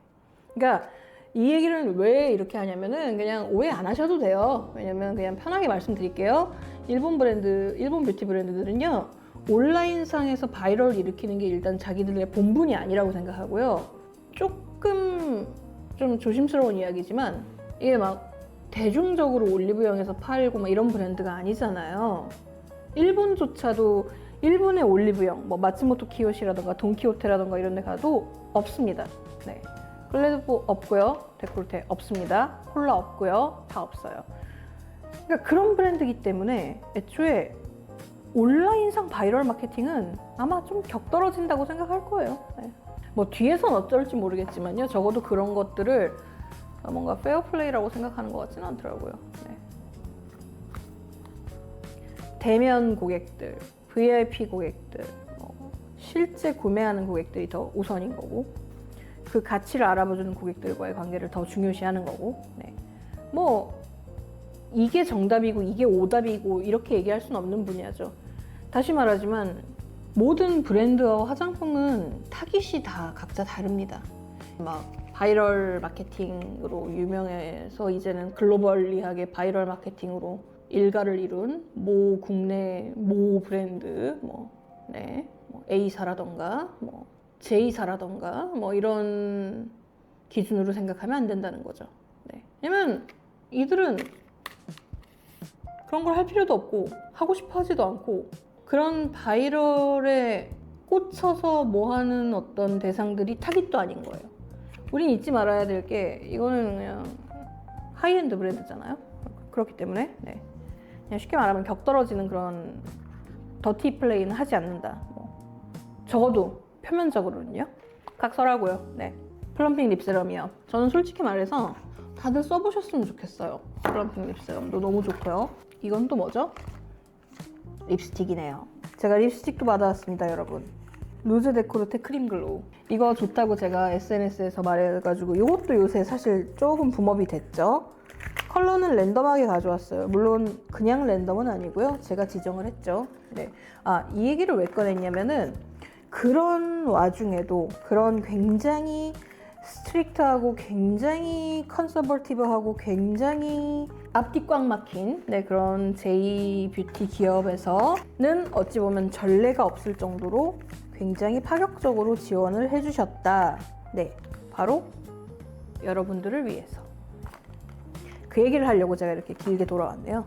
그러니까 이 얘기를 왜 이렇게 하냐면은 그냥 오해 안 하셔도 돼요. 왜냐면 그냥 편하게 말씀드릴게요. 일본 뷰티 브랜드들은요 온라인상에서 바이럴 일으키는 게 일단 자기들의 본분이 아니라고 생각하고요. 조금 좀 조심스러운 이야기지만 이게 막 대중적으로 올리브영에서 팔고 막 이런 브랜드가 아니잖아요. 일본조차도 일본의 올리브영, 뭐 마츠모토 키요시라던가 돈키호테라던가 이런 데 가도 없습니다. 네. 클레드보 없고요. 데코르테 없습니다. 콜라 없고요. 다 없어요. 그러니까 그런 브랜드이기 때문에 애초에 온라인상 바이럴 마케팅은 아마 좀 격떨어진다고 생각할 거예요. 네. 뭐 뒤에선 어쩔지 모르겠지만요. 적어도 그런 것들을 뭔가 페어플레이라고 생각하는 것 같지는 않더라고요. 네. 대면 고객들, VIP 고객들, 실제 구매하는 고객들이 더 우선인 거고 그 가치를 알아봐주는 고객들과의 관계를 더 중요시하는 거고 네. 뭐 이게 정답이고 이게 오답이고 이렇게 얘기할 수는 없는 분야죠. 다시 말하지만 모든 브랜드와 화장품은 타깃이 다 각자 다릅니다. 막 바이럴 마케팅으로 유명해서 이제는 글로벌리하게 바이럴 마케팅으로 일가를 이룬 모 국내 모 브랜드 네, A사라던가 J사라던가 이런 기준으로 생각하면 안 된다는 거죠. 네. 왜냐면 이들은 그런 걸 할 필요도 없고 하고 싶어 하지도 않고 그런 바이럴에 꽂혀서 뭐 하는 어떤 대상들이 타깃도 아닌 거예요. 우린 잊지 말아야 될 게 이거는 그냥 하이엔드 브랜드잖아요. 그렇기 때문에 네. 그냥 쉽게 말하면 격떨어지는 그런 더티 플레이는 하지 않는다. 적어도 표면적으로는요. 각설하고요. 네. 플럼핑 립세럼이요. 저는 솔직히 말해서 다들 써보셨으면 좋겠어요. 플럼핑 립세럼도 너무 좋고요. 이건 또 뭐죠? 립스틱이네요. 제가 립스틱도 받아왔습니다, 여러분. 루즈 데코르테 크림 글로우. 이거 좋다고 제가 SNS에서 말해가지고 이것도 요새 사실 조금 붐업이 됐죠. 컬러는 랜덤하게 가져왔어요. 물론 그냥 랜덤은 아니고요. 제가 지정을 했죠. 네. 이 얘기를 왜 꺼냈냐면은 그런 와중에도 그런 굉장히 스트릭트하고 굉장히 컨서버티브하고 굉장히 앞뒤 꽉 막힌 그런 J뷰티 기업에서는 어찌 보면 전례가 없을 정도로 굉장히 파격적으로 지원을 해주셨다. 네, 바로 여러분들을 위해서. 그 얘기를 하려고 제가 이렇게 길게 돌아왔네요.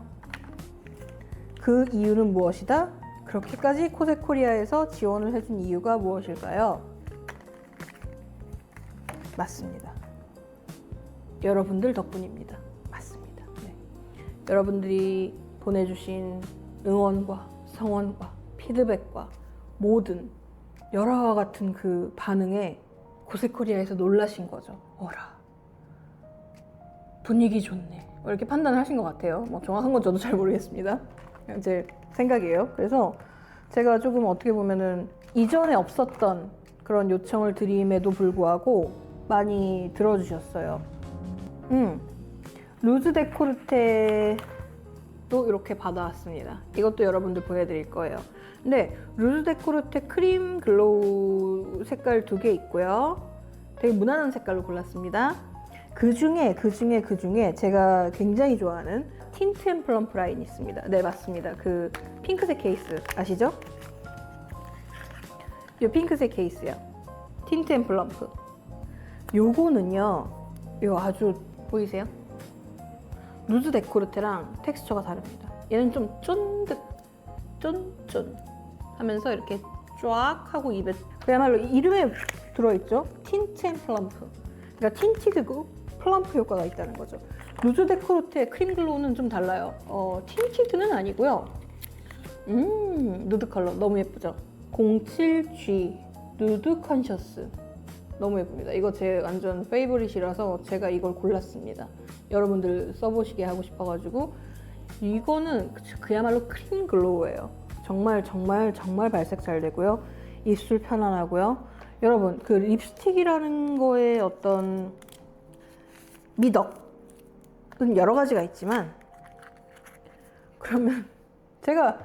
그 이유는 무엇이다? 그렇게까지 코세코리아에서 지원을 해준 이유가 무엇일까요? 맞습니다. 여러분들 덕분입니다. 맞습니다. 네. 여러분들이 보내주신 응원과 성원과 피드백과 모든 열화와 같은 그 반응에 코세코리아에서 놀라신 거죠. 어라, 분위기 좋네. 이렇게 판단을 하신 것 같아요. 정확한 건 저도 잘 모르겠습니다. 제 생각이에요. 그래서 제가 조금 어떻게 보면은 이전에 없었던 그런 요청을 드림에도 불구하고 많이 들어주셨어요. 루즈 데코르테 또 이렇게 받아왔습니다. 이것도 여러분들 보내드릴 거예요. 근데 루즈 데코르테 크림 글로우 색깔 2개 있고요. 되게 무난한 색깔로 골랐습니다. 그 중에 제가 굉장히 좋아하는 틴트 앤 플럼프 라인이 있습니다. 네, 맞습니다. 그 핑크색 케이스 아시죠? 이 핑크색 케이스요. 틴트 앤 플럼프. 요거는요, 요 아주 보이세요? 루즈 데코르테랑 텍스처가 다릅니다. 얘는 좀 쫀득, 쫀쫀 하면서 이렇게 쫙 하고 입에 그야말로 이름에 들어있죠? 틴트 앤 플럼프. 그러니까 틴티드고 플럼프 효과가 있다는 거죠. 루즈 데코르테 크림 글로우는 좀 달라요. 틴티드는 아니고요. 누드 컬러 너무 예쁘죠? 07G 누드 컨셔스 너무 예쁩니다. 이거 제 완전 페이보릿이라서 제가 이걸 골랐습니다. 여러분들 써보시게 하고 싶어가지고. 이거는 그야말로 크림 글로우예요. 정말 발색 잘 되고요. 입술 편안하고요. 여러분, 그 립스틱이라는 거에 어떤 미덕은 여러 가지가 있지만, 그러면 제가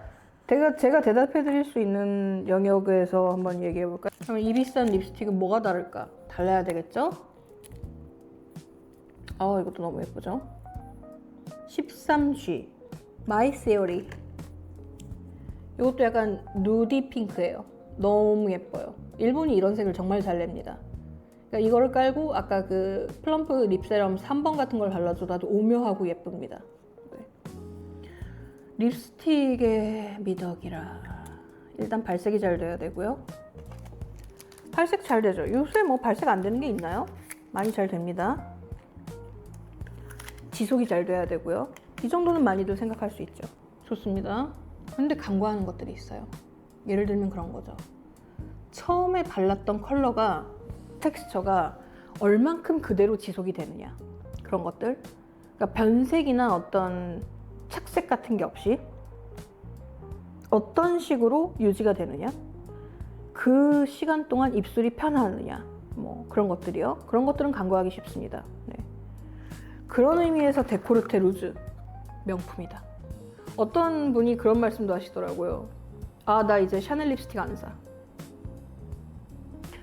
대답해 드릴 수 있는 영역에서 한번 얘기해 볼까요? 그러면 이 비싼 립스틱은 뭐가 다를까? 달라야 되겠죠? 이것도 너무 예쁘죠? 13G 마이 세오리. 이것도 약간 누디 핑크예요. 너무 예뻐요. 일본이 이런 색을 정말 잘 냅니다. 그러니까 이거를 깔고 아까 그 플럼프 립세럼 3번 같은 걸 발라줘도 아주 오묘하고 예쁩니다. 네. 립스틱의 미덕이라 일단 발색이 잘 돼야 되고요. 발색 잘 되죠? 요새 뭐 발색 안 되는 게 있나요? 많이 잘 됩니다. 지속이 잘 돼야 되고요. 이 정도는 많이들 생각할 수 있죠. 좋습니다. 근데 간과하는 것들이 있어요. 예를 들면 그런 거죠. 처음에 발랐던 컬러가 텍스처가 얼만큼 그대로 지속이 되느냐, 그런 것들. 그러니까 변색이나 어떤 착색 같은 게 없이 어떤 식으로 유지가 되느냐, 그 시간 동안 입술이 편하느냐, 뭐 그런 것들이요. 그런 것들은 간과하기 쉽습니다. 네. 그런 의미에서 데코르테 루즈 명품이다. 어떤 분이 그런 말씀도 하시더라고요. 나 이제 샤넬 립스틱 안 사.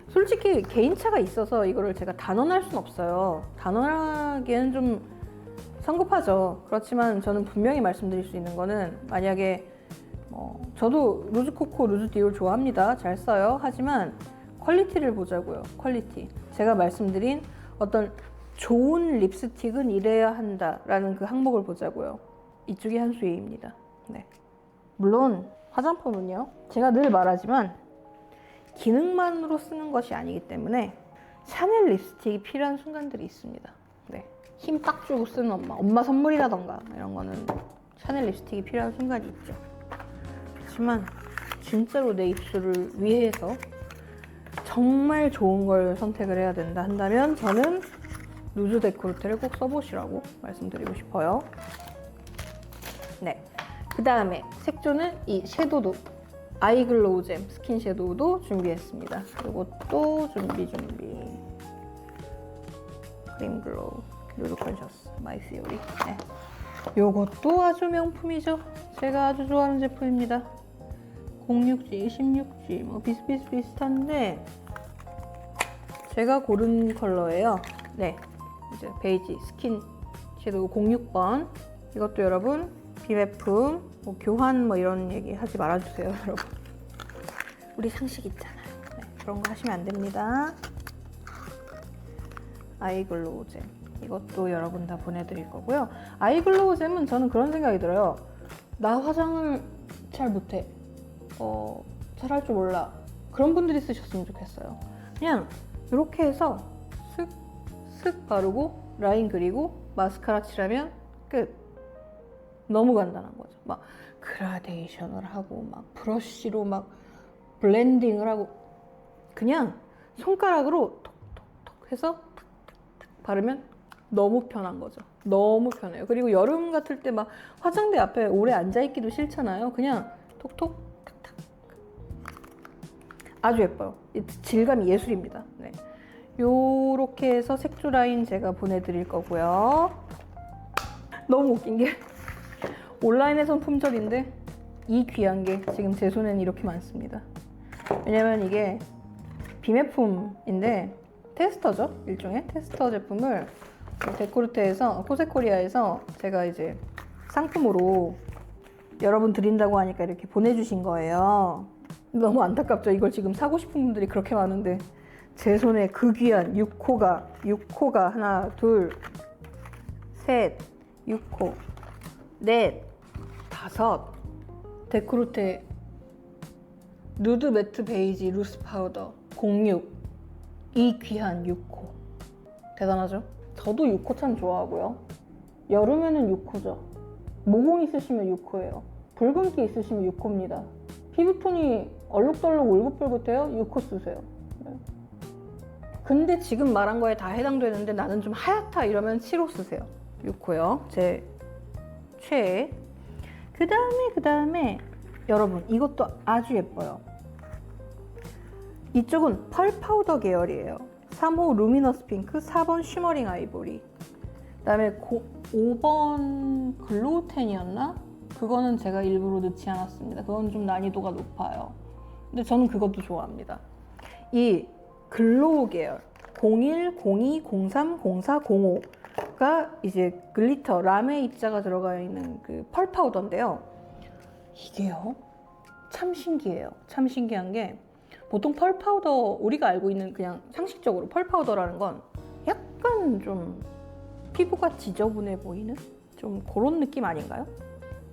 솔직히 개인차가 있어서 이거를 제가 단언할 순 없어요. 단언하기에는 좀 성급하죠. 그렇지만 저는 분명히 말씀드릴 수 있는 거는, 만약에 저도 루즈 코코, 루즈 디올 좋아합니다. 잘 써요. 하지만 퀄리티를 보자고요. 퀄리티. 제가 말씀드린 어떤 좋은 립스틱은 이래야 한다라는 그 항목을 보자고요. 이쪽이 한 수위입니다. 네. 물론 화장품은요, 제가 늘 말하지만 기능만으로 쓰는 것이 아니기 때문에 샤넬 립스틱이 필요한 순간들이 있습니다. 네. 힘 딱 주고 쓰는 엄마 선물이라던가 이런 거는 샤넬 립스틱이 필요한 순간이 있죠. 그렇지만 진짜로 내 입술을 위해서 정말 좋은 걸 선택을 해야 된다 한다면 저는 루즈 데코르테를 꼭 써보시라고 말씀드리고 싶어요. 네. 그 다음에 색조는 이 섀도우도 아이글로우 잼 스킨 섀도우도 준비했습니다. 이것도 준비. 크림 글로우 루즈 컨셔스 마이 세오리. 네. 요것도 아주 명품이죠. 제가 아주 좋아하는 제품입니다. 06G, 16G 뭐 비슷한데 제가 고른 컬러예요. 네. 이제 베이지 스킨 섀도우 06번. 이것도 여러분 비매품, 뭐 교환 뭐 이런 얘기 하지 말아주세요, 여러분. 우리 상식 있잖아요. 네, 그런 거 하시면 안 됩니다. 아이글로우 잼. 이것도 여러분 다 보내드릴 거고요. 아이글로우 잼은 저는 그런 생각이 들어요. 나 화장을 잘 못해. 잘 할 줄 몰라. 그런 분들이 쓰셨으면 좋겠어요. 그냥 이렇게 해서 슥 바르고 라인 그리고 마스카라 칠하면 끝. 너무 간단한 거죠. 막 그라데이션을 하고 막 브러쉬로 막 블렌딩을 하고 그냥 손가락으로 톡톡톡 해서 탁탁탁 바르면 너무 편한 거죠. 너무 편해요. 그리고 여름 같을 때 막 화장대 앞에 오래 앉아있기도 싫잖아요. 그냥 톡톡 탁탁. 아주 예뻐요. 질감이 예술입니다. 네. 요렇게 해서 색조 라인 제가 보내드릴 거고요. 너무 웃긴 게 온라인에선 품절인데 이 귀한 게 지금 제 손에는 이렇게 많습니다. 왜냐면 이게 비매품인데 테스터죠. 일종의 테스터 제품을 데코르테에서 코세코리아에서 제가 이제 상품으로 여러분 드린다고 하니까 이렇게 보내주신 거예요. 너무 안타깝죠. 이걸 지금 사고 싶은 분들이 그렇게 많은데 제 손에 그 귀한 6호가 하나 둘 셋 6호 넷 다섯 데코르테 누드 매트 베이지 루스 파우더 06 이 귀한 6호 대단하죠? 저도 6호 참 좋아하고요. 여름에는 6호죠. 모공 있으시면 6호예요. 붉은기 있으시면 6호입니다. 피부톤이 얼룩덜룩 울긋불긋해요? 6호 쓰세요. 네. 근데 지금 말한 거에 다 해당되는데 나는 좀 하얗다 이러면 7호 쓰세요. 6호요. 제 최애. 그 다음에 여러분 이것도 아주 예뻐요. 이쪽은 펄 파우더 계열이에요. 3호 루미너스 핑크, 4번 쉬머링 아이보리. 그 다음에 5번 글로우텐이었나? 그거는 제가 일부러 넣지 않았습니다. 그건 좀 난이도가 높아요. 근데 저는 그것도 좋아합니다. 이 글로우 계열 01, 02, 03, 04, 05가 이제 글리터 라메 입자가 들어가 있는 그 펄 파우더인데요. 이게요 참 신기해요. 참 신기한 게 보통 펄 파우더 우리가 알고 있는 그냥 상식적으로 펄 파우더라는 건 약간 좀 피부가 지저분해 보이는 좀 그런 느낌 아닌가요?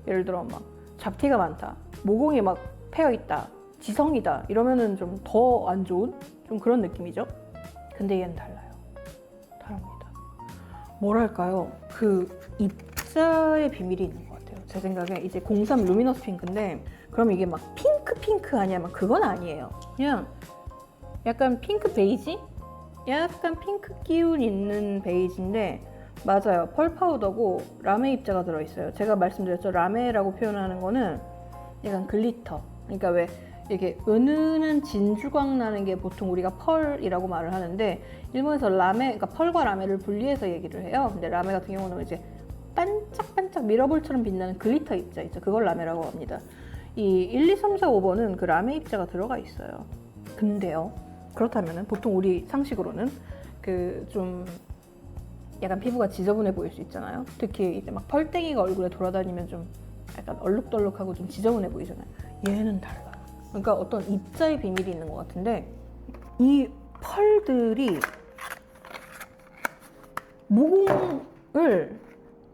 예를 들어 막 잡티가 많다, 모공이 막 패여 있다, 지성이다 이러면은 좀 더 안 좋은 좀 그런 느낌이죠. 근데 얘는 달라요. 다릅니다. 뭐랄까요? 그 입자의 비밀이 있는 것 같아요. 제 생각에 이제 03 루미너스 핑크인데 그럼 이게 막 핑크 아니야? 막 그건 아니에요. 그냥 약간 핑크 베이지? 약간 핑크 기운 있는 베이지인데 맞아요. 펄 파우더고 라메 입자가 들어있어요. 제가 말씀드렸죠. 라메라고 표현하는 거는 약간 글리터. 그러니까 왜 이렇게 은은한 진주광 나는 게 보통 우리가 펄이라고 말을 하는데 일본에서 라메, 그러니까 펄과 라메를 분리해서 얘기를 해요. 근데 라메 같은 경우는 이제 반짝반짝 미러볼처럼 빛나는 글리터 입자 있죠. 그걸 라메라고 합니다. 이 1, 2, 3, 4, 5번은 그 라메 입자가 들어가 있어요. 근데요. 그렇다면은 보통 우리 상식으로는 그 좀 약간 피부가 지저분해 보일 수 있잖아요. 특히 이제 막 펄땡이가 얼굴에 돌아다니면 좀 약간 얼룩덜룩하고 좀 지저분해 보이잖아요. 얘는 달라요. 그러니까 어떤 입자의 비밀이 있는 것 같은데 이 펄들이 모공을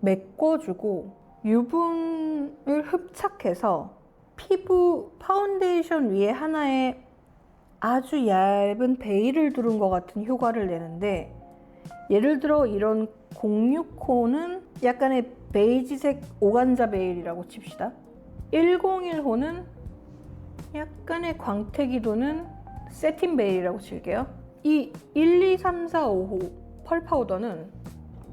메꿔주고 유분을 흡착해서 피부 파운데이션 위에 하나의 아주 얇은 베일을 두른 것 같은 효과를 내는데 예를 들어 이런 060호는 약간의 베이지색 오간자 베일이라고 칩시다. 101호는 약간의 광택이 도는 세틴 베일이라고 칠게요. 이 1, 2, 3, 4, 5호 펄 파우더는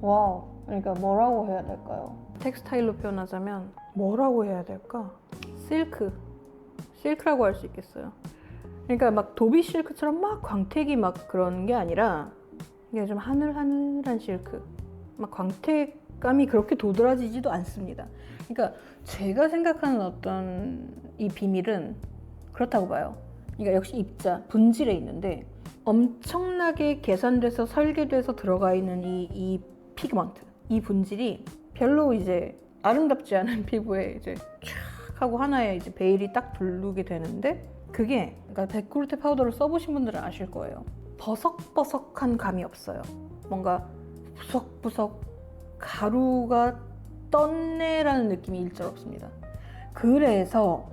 와우, 그러니까 뭐라고 해야 될까요? 텍스타일로 표현하자면 뭐라고 해야 될까? 실크라고 할 수 있겠어요. 그러니까 막 도비 실크처럼 막 광택이 막 그런 게 아니라 이게 좀 하늘하늘한 실크. 막 광택감이 그렇게 도드라지지도 않습니다. 그러니까 제가 생각하는 어떤 이 비밀은 그렇다고 봐요. 그러니까 역시 입자, 분질에 있는데 엄청나게 계산돼서 설계돼서 들어가 있는 이 피그먼트, 이 분질이 별로 이제 아름답지 않은 피부에 이제 촥 하고 하나의 이제 베일이 딱 두르게 되는데 그게 그러니까 데코르테 파우더를 써보신 분들은 아실 거예요. 버석버석한 감이 없어요. 뭔가 부석부석 가루가 떴네라는 느낌이 일절 없습니다. 그래서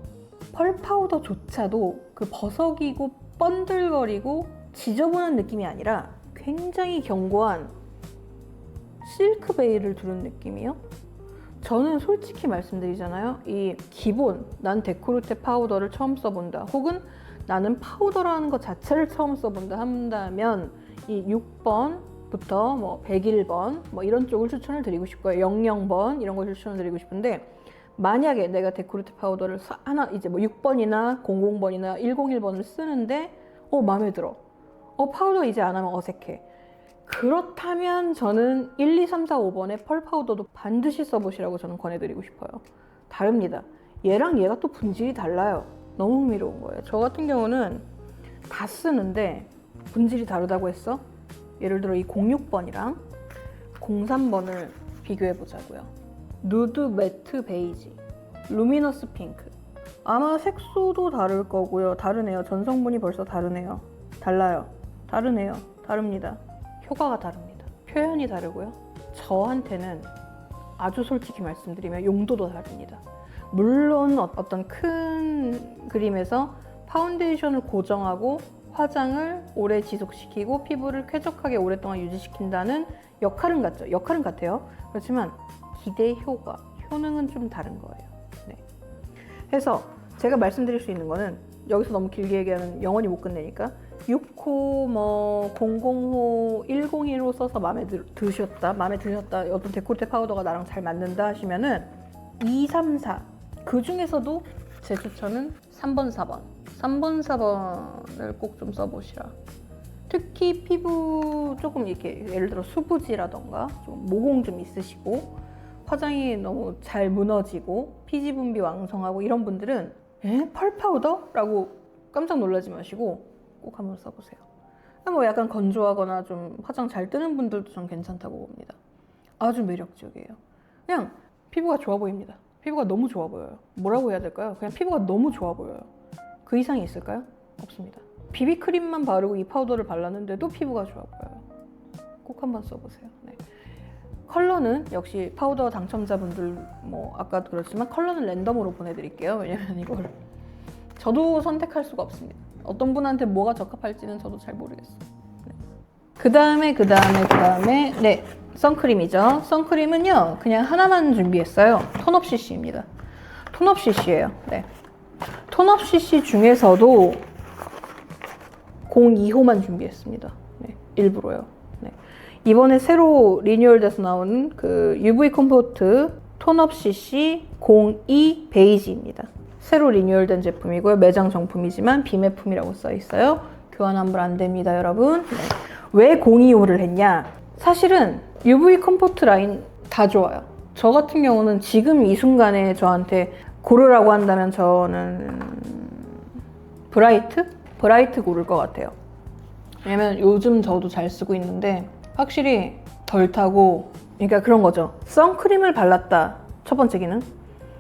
펄 파우더조차도 그 버석이고 번들거리고 지저분한 느낌이 아니라 굉장히 견고한 실크 베일을 두른 느낌이요. 저는 솔직히 말씀드리잖아요. 이 기본 난 데코르테 파우더를 처음 써본다 혹은 나는 파우더라는 것 자체를 처음 써본다 한다면 이 6번부터 뭐 101번 뭐 이런 쪽을 추천을 드리고 싶고요. 00번 이런 걸 추천을 드리고 싶은데 만약에 내가 데코르테 파우더를 하나 이제 뭐 6번이나 00번이나 101번을 쓰는데 마음에 들어. 파우더 이제 안 하면 어색해. 그렇다면 저는 1, 2, 3, 4, 5번의 펄 파우더도 반드시 써보시라고 저는 권해드리고 싶어요. 다릅니다. 얘랑 얘가 또 분질이 달라요. 너무 흥미로운 거예요. 저 같은 경우는 다 쓰는데 분질이 다르다고 했어? 예를 들어 이 06번이랑 03번을 비교해 보자고요. 누드 매트 베이지, 루미너스 핑크. 아마 색소도 다를 거고요. 다르네요. 전성분이 벌써 다르네요. 달라요. 다르네요. 다릅니다. 효과가 다릅니다. 표현이 다르고요. 저한테는 아주 솔직히 말씀드리면 용도도 다릅니다. 물론 어떤 큰 그림에서 파운데이션을 고정하고 화장을 오래 지속시키고 피부를 쾌적하게 오랫동안 유지시킨다는 역할은 같죠. 역할은 같아요. 그렇지만 기대 효과, 효능은 좀 다른 거예요. 네. 그래서 제가 말씀드릴 수 있는 거는 여기서 너무 길게 얘기하면 영원히 못 끝내니까 6호, 뭐 005, 101호 써서 마음에 드셨다, 어떤 데콜테 파우더가 나랑 잘 맞는다 하시면은 2, 3, 4 그 중에서도 제 추천은 3번, 4번 3번, 4번을 꼭 좀 써보시라. 특히 피부 조금 이렇게 예를 들어 수부지라던가 좀 모공 좀 있으시고 화장이 너무 잘 무너지고 피지 분비 왕성하고 이런 분들은 펄 파우더? 라고 깜짝 놀라지 마시고 꼭 한번 써보세요. 뭐 약간 건조하거나 좀 화장 잘 뜨는 분들도 전 괜찮다고 봅니다. 아주 매력적이에요. 그냥 피부가 좋아 보입니다. 피부가 너무 좋아 보여요. 뭐라고 해야 될까요? 그냥 피부가 너무 좋아 보여요. 그 이상이 있을까요? 없습니다. 비비크림만 바르고 이 파우더를 발랐는데도 피부가 좋아 보여요. 꼭 한번 써보세요. 네. 컬러는 역시 파우더 당첨자분들 뭐 아까도 그렇지만 컬러는 랜덤으로 보내드릴게요. 왜냐면 이걸 저도 선택할 수가 없습니다. 어떤 분한테 뭐가 적합할지는 저도 잘 모르겠어요. 네. 그 다음에 네, 선크림이죠. 선크림은요 그냥 하나만 준비했어요. 톤업 CC입니다. 톤업 CC예요. 네. 톤업 CC 중에서도 02호만 준비했습니다. 네, 일부러요. 네. 이번에 새로 리뉴얼돼서 나온 그 UV 컴포트 톤업 CC 02 베이지입니다. 새로 리뉴얼된 제품이고요. 매장 정품이지만 비매품이라고 써 있어요. 교환 환불 안 됩니다, 여러분. 네. 왜 02호를 했냐? 사실은 UV 컴포트 라인 다 좋아요. 저 같은 경우는 지금 이 순간에 저한테 고르라고 한다면 저는 브라이트 고를 것 같아요. 왜냐면 요즘 저도 잘 쓰고 있는데 확실히 덜 타고, 그러니까 그런 거죠. 선크림을 발랐다. 첫 번째 기능.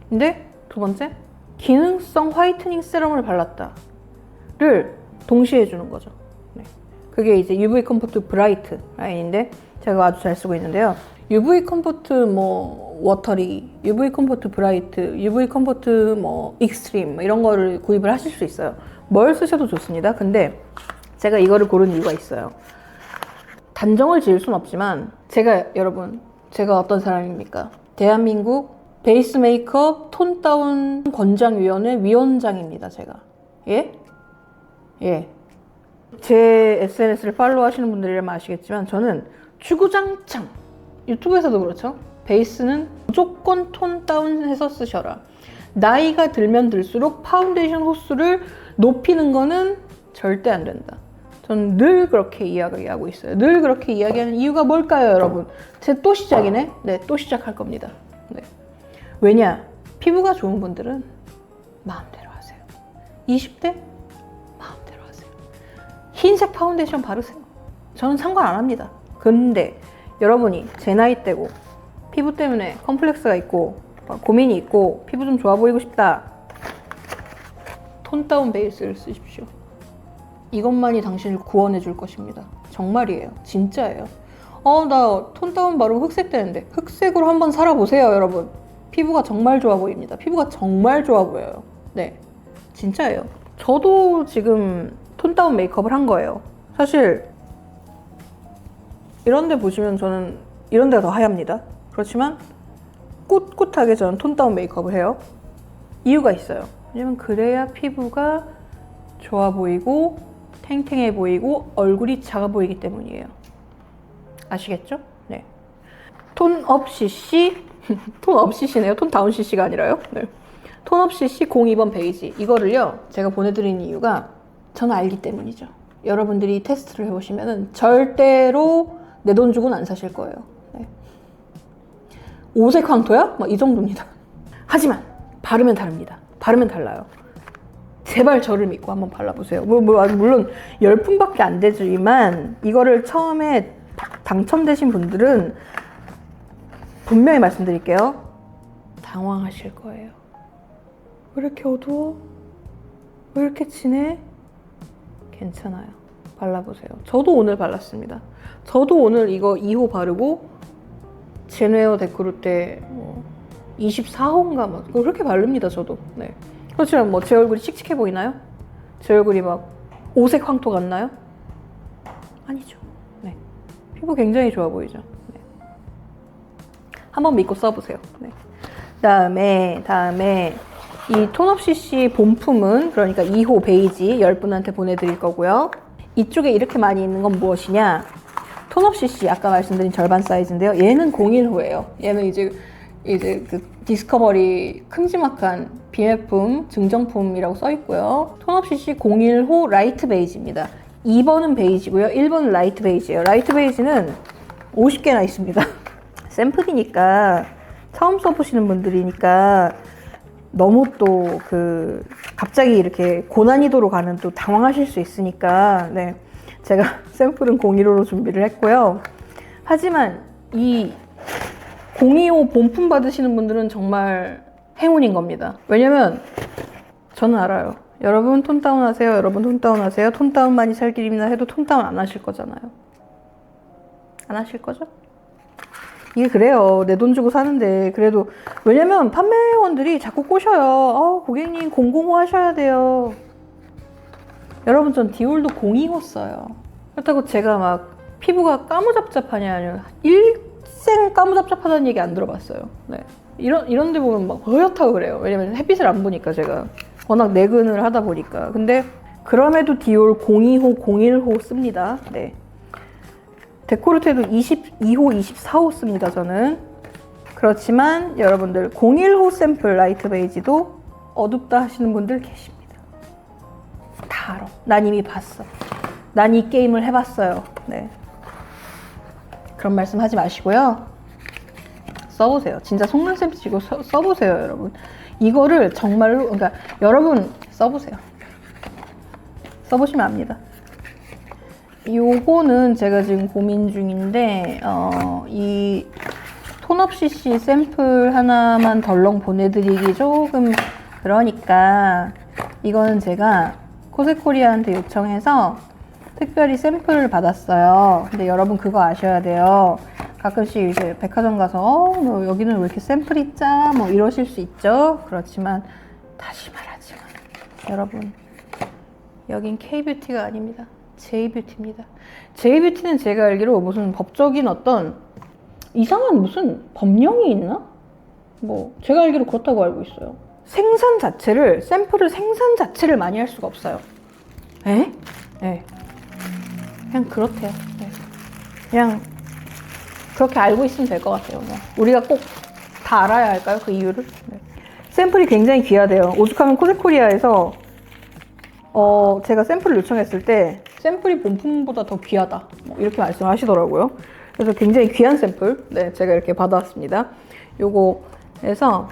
근데 두 번째, 기능성 화이트닝 세럼을 발랐다를 동시에 해주는 거죠. 네. 그게 이제 UV 컴포트 브라이트 라인인데 제가 아주 잘 쓰고 있는데요. UV 컴포트 뭐 워터리, UV 컴포트 브라이트, UV 컴포트 뭐 익스트림 이런 거를 구입을 하실 수 있어요. 뭘 쓰셔도 좋습니다. 근데 제가 이거를 고른 이유가 있어요. 단정을 지을 순 없지만 제가 어떤 사람입니까? 대한민국 베이스 메이크업 톤 다운 권장위원회 위원장입니다. 제가. 예? 예. 제 SNS를 팔로우 하시는 분들이라면 아시겠지만 저는 주구장창 유튜브에서도 그렇죠. 베이스는 무조건 톤 다운해서 쓰셔라. 나이가 들면 들수록 파운데이션 호수를 높이는 거는 절대 안 된다. 저는 늘 그렇게 이야기하고 있어요. 늘 그렇게 이야기하는 이유가 뭘까요, 여러분? 또 시작이네? 네, 또 시작할 겁니다. 네. 왜냐? 피부가 좋은 분들은 마음대로 하세요. 20대? 마음대로 하세요. 흰색 파운데이션 바르세요. 저는 상관 안 합니다. 근데 여러분이 제 나이 때고 피부 때문에 컴플렉스가 있고 고민이 있고 피부 좀 좋아 보이고 싶다. 톤 다운 베이스를 쓰십시오. 이것만이 당신을 구원해 줄 것입니다. 정말이에요. 진짜예요. 나 톤 다운 바르고 흑색 되는데 흑색으로 한번 살아보세요, 여러분. 피부가 정말 좋아 보입니다. 피부가 정말 좋아 보여요. 네, 진짜예요. 저도 지금 톤 다운 메이크업을 한 거예요. 사실 이런 데 보시면 저는 이런 데가 더 하얗습니다. 그렇지만 꿋꿋하게 저는 톤 다운 메이크업을 해요. 이유가 있어요. 왜냐면 그래야 피부가 좋아 보이고 탱탱해 보이고 얼굴이 작아 보이기 때문이에요. 아시겠죠? 네. 톤업 CC 톤업 CC네요. 톤 다운 CC가 아니라요. 네. 톤업 CC 02번 베이지 이거를요 제가 보내드리는 이유가 저는 알기 때문이죠. 여러분들이 테스트를 해보시면 절대로 내 돈 주고는 안 사실 거예요. 네. 오색 황토야? 막 이 정도입니다. 하지만 바르면 다릅니다. 바르면 달라요. 제발 저를 믿고 한번 발라보세요. 물론 10분밖에 안 되지만 이거를 처음에 당첨되신 분들은 분명히 말씀드릴게요. 당황하실 거예요. 왜 이렇게 어두워? 왜 이렇게 진해? 괜찮아요. 발라보세요. 저도 오늘 발랐습니다. 저도 오늘 이거 2호 바르고 제네어 데코르테 24호인가 막 그렇게 바릅니다. 저도. 네. 그렇지만 뭐 제 얼굴이 칙칙해 보이나요? 제 얼굴이 막 오색 황토 같나요? 아니죠. 네. 피부 굉장히 좋아 보이죠. 네. 한번 믿고 써보세요. 네. 다음에 이 톤업 CC 본품은 그러니까 2호 베이지 10분한테 보내드릴 거고요. 이쪽에 이렇게 많이 있는 건 무엇이냐? 톤업 CC 아까 말씀드린 절반 사이즈인데요. 얘는 01호예요. 얘는 이제 그 디스커버리 큼지막한 비매품 증정품이라고 써 있고요. 톤업 CC 01호 라이트 베이지입니다. 2번은 베이지고요. 1번은 라이트 베이지예요. 라이트 베이지는 50개나 있습니다. 샘플이니까 처음 써보시는 분들이니까 너무 또 갑자기 이렇게 고난이도로 가는 또 당황하실 수 있으니까 네, 제가 샘플은 015로 준비를 했고요. 하지만 이 025 본품 받으시는 분들은 정말 행운인 겁니다. 왜냐면 저는 알아요. 여러분 톤 다운 하세요. 여러분 톤 다운 하세요. 톤 다운만이 살 길입니다 해도 톤 다운 안 하실 거잖아요. 안 하실 거죠? 이게 그래요. 내 돈 주고 사는데 그래도 왜냐면 판매원들이 자꾸 꼬셔요. 고객님 005 하셔야 돼요. 여러분 전 디올도 025 써요. 그렇다고 제가 막 피부가 까무잡잡하냐 아니면 일생 까무잡잡하다는 얘기 안 들어봤어요. 네. 이런 데 보면 막 허옇다고 그래요. 왜냐면 햇빛을 안 보니까 제가 워낙 내근을 하다 보니까. 근데 그럼에도 디올 025, 01호 씁니다. 네. 데코르테도 22호, 24호 씁니다, 저는. 그렇지만 여러분들 01호 샘플 라이트 베이지도 어둡다 하시는 분들 계십니다. 다 알아. 난 이미 봤어. 난 이 게임을 해봤어요. 네. 그런 말씀 하지 마시고요. 써보세요. 진짜 속눈썹 치고 써보세요, 여러분. 이거를 정말로, 그러니까 여러분 써보세요. 써보시면 압니다. 요거는 제가 지금 고민 중인데 이 톤업 CC 샘플 하나만 덜렁 보내드리기 조금 그러니까 이거는 제가 코세코리아한테 요청해서 특별히 샘플을 받았어요. 근데 여러분 그거 아셔야 돼요. 가끔씩 이제 백화점 가서 뭐 여기는 왜 이렇게 샘플이 짜? 뭐 이러실 수 있죠. 그렇지만 다시 말하지만 여러분 여긴 K뷰티가 아닙니다. J뷰티입니다. J뷰티는 제가 알기로 무슨 법적인 어떤 이상한 무슨 법령이 있나? 뭐 제가 알기로 그렇다고 알고 있어요. 샘플을 생산 자체를 많이 할 수가 없어요. 에? 네. 그냥 그렇대요. 네. 그냥 그렇게 알고 있으면 될 것 같아요. 그냥. 우리가 꼭 다 알아야 할까요? 그 이유를? 네. 샘플이 굉장히 귀하대요. 오죽하면 코세코리아에서 제가 샘플을 요청했을 때 샘플이 본품보다 더 귀하다 뭐 이렇게 말씀을 하시더라고요. 그래서 굉장히 귀한 샘플 네, 제가 이렇게 받아왔습니다. 요거에서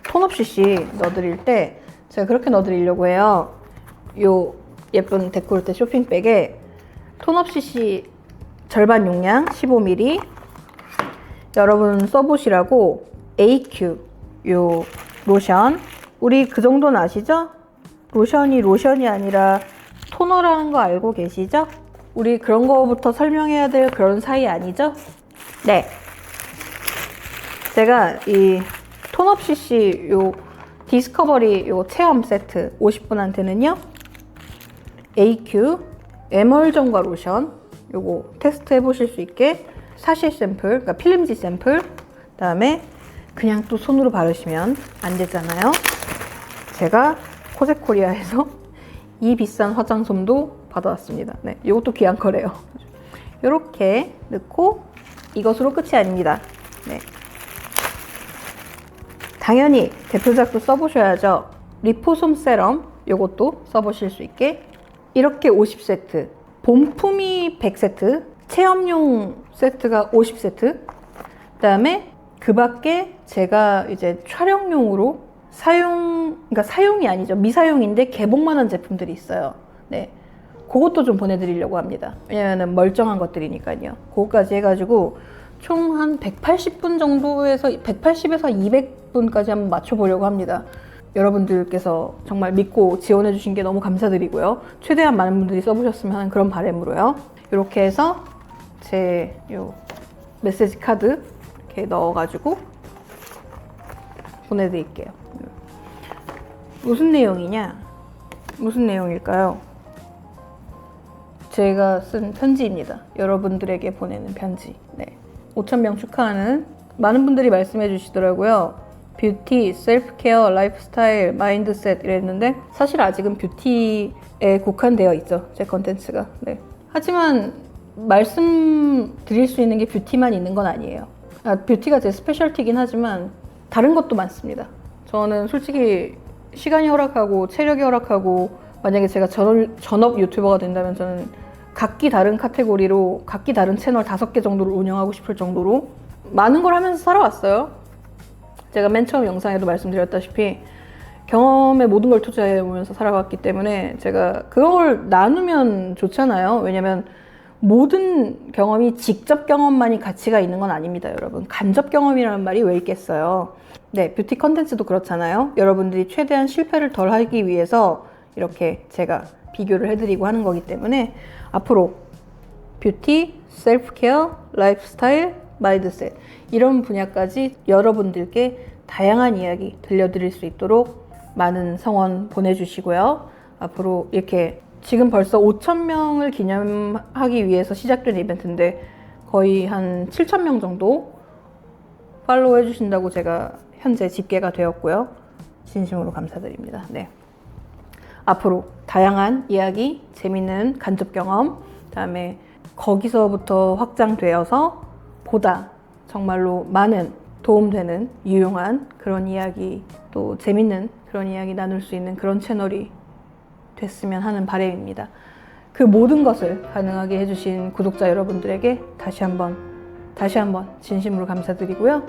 톤업 CC 넣어드릴 때 제가 그렇게 넣어드리려고 해요. 요 예쁜 데코르테 쇼핑백에 톤업 CC 절반 용량 15ml 여러분 써보시라고 AQ 요 로션 우리 그 정도는 아시죠? 로션이 아니라 토너라는 거 알고 계시죠? 우리 그런 거부터 설명해야 될 그런 사이 아니죠? 네. 제가 이 톤업 CC 요 디스커버리 요 체험 세트 50분한테는요. AQ 에멀전과 로션 요거 테스트 해보실 수 있게 사실 샘플, 그러니까 필름지 샘플 그다음에 그냥 또 손으로 바르시면 안 되잖아요. 제가 코세코리아에서 이 비싼 화장솜도 받아왔습니다. 네, 이것도 귀한 거래요. 이렇게 넣고 이것으로 끝이 아닙니다. 네. 당연히 대표작도 써보셔야죠. 리포솜 세럼 이것도 써보실 수 있게 이렇게 50세트 본품이 100세트 체험용 세트가 50세트 그 다음에 그 밖에 제가 이제 촬영용으로 그러니까 사용이 아니죠. 미사용인데 개봉만 한 제품들이 있어요. 네. 그것도 좀 보내드리려고 합니다. 왜냐면은 멀쩡한 것들이니까요. 그거까지 해가지고 총 한 180분 정도에서 180에서 200분까지 한번 맞춰보려고 합니다. 여러분들께서 정말 믿고 지원해주신 게 너무 감사드리고요. 최대한 많은 분들이 써보셨으면 하는 그런 바람으로요. 이렇게 해서 제 요 메시지 카드 이렇게 넣어가지고 보내드릴게요. 무슨 내용이냐? 무슨 내용일까요? 제가 쓴 편지입니다. 여러분들에게 보내는 편지. 네. 5,000명 축하하는 많은 분들이 말씀해 주시더라고요. 뷰티, 셀프케어, 라이프스타일, 마인드셋 이랬는데 사실 아직은 뷰티에 국한되어 있죠. 제 컨텐츠가. 네. 하지만 말씀드릴 수 있는 게 뷰티만 있는 건 아니에요. 뷰티가 제 스페셜티긴 하지만 다른 것도 많습니다. 저는 솔직히 시간이 허락하고 체력이 허락하고 만약에 제가 전업 유튜버가 된다면 저는 각기 다른 카테고리로 각기 다른 채널 5개 정도를 운영하고 싶을 정도로 많은 걸 하면서 살아왔어요. 제가 맨 처음 영상에도 말씀드렸다시피 경험에 모든 걸 투자해오면서 살아왔기 때문에 제가 그걸 나누면 좋잖아요. 왜냐면 모든 경험이 직접 경험만이 가치가 있는 건 아닙니다, 여러분. 간접 경험이라는 말이 왜 있겠어요. 네, 뷰티 컨텐츠도 그렇잖아요. 여러분들이 최대한 실패를 덜 하기 위해서 이렇게 제가 비교를 해드리고 하는 거기 때문에 앞으로 뷰티, 셀프케어, 라이프스타일, 마인드셋 이런 분야까지 여러분들께 다양한 이야기 들려드릴 수 있도록 많은 성원 보내주시고요. 앞으로 이렇게 지금 벌써 5,000명을 기념하기 위해서 시작된 이벤트인데 거의 한 7,000명 정도 팔로우 해주신다고 제가 현재 집계가 되었고요. 진심으로 감사드립니다. 네. 앞으로 다양한 이야기, 재밌는 간접 경험, 그다음에 거기서부터 확장되어서 보다 정말로 많은 도움되는 유용한 그런 이야기, 또 재밌는 그런 이야기 나눌 수 있는 그런 채널이 됐으면 하는 바람입니다. 그 모든 것을 가능하게 해주신 구독자 여러분들에게 다시 한번 진심으로 감사드리고요.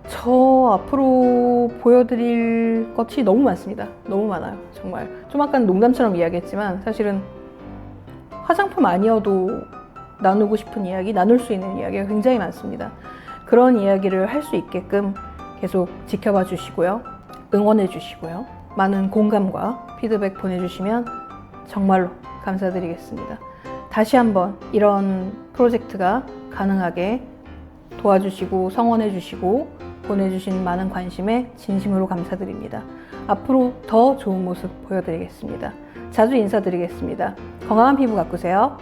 저 앞으로 보여드릴 것이 너무 많습니다. 너무 많아요. 정말. 좀 아까 농담처럼 이야기했지만 사실은 화장품 아니어도 나누고 싶은 이야기, 나눌 수 있는 이야기가 굉장히 많습니다. 그런 이야기를 할 수 있게끔 계속 지켜봐 주시고요. 응원해 주시고요. 많은 공감과 피드백 보내주시면 정말로 감사드리겠습니다. 다시 한번 이런 프로젝트가 가능하게 도와주시고 성원해 주시고 보내주신 많은 관심에 진심으로 감사드립니다. 앞으로 더 좋은 모습 보여드리겠습니다. 자주 인사드리겠습니다. 건강한 피부 가꾸세요.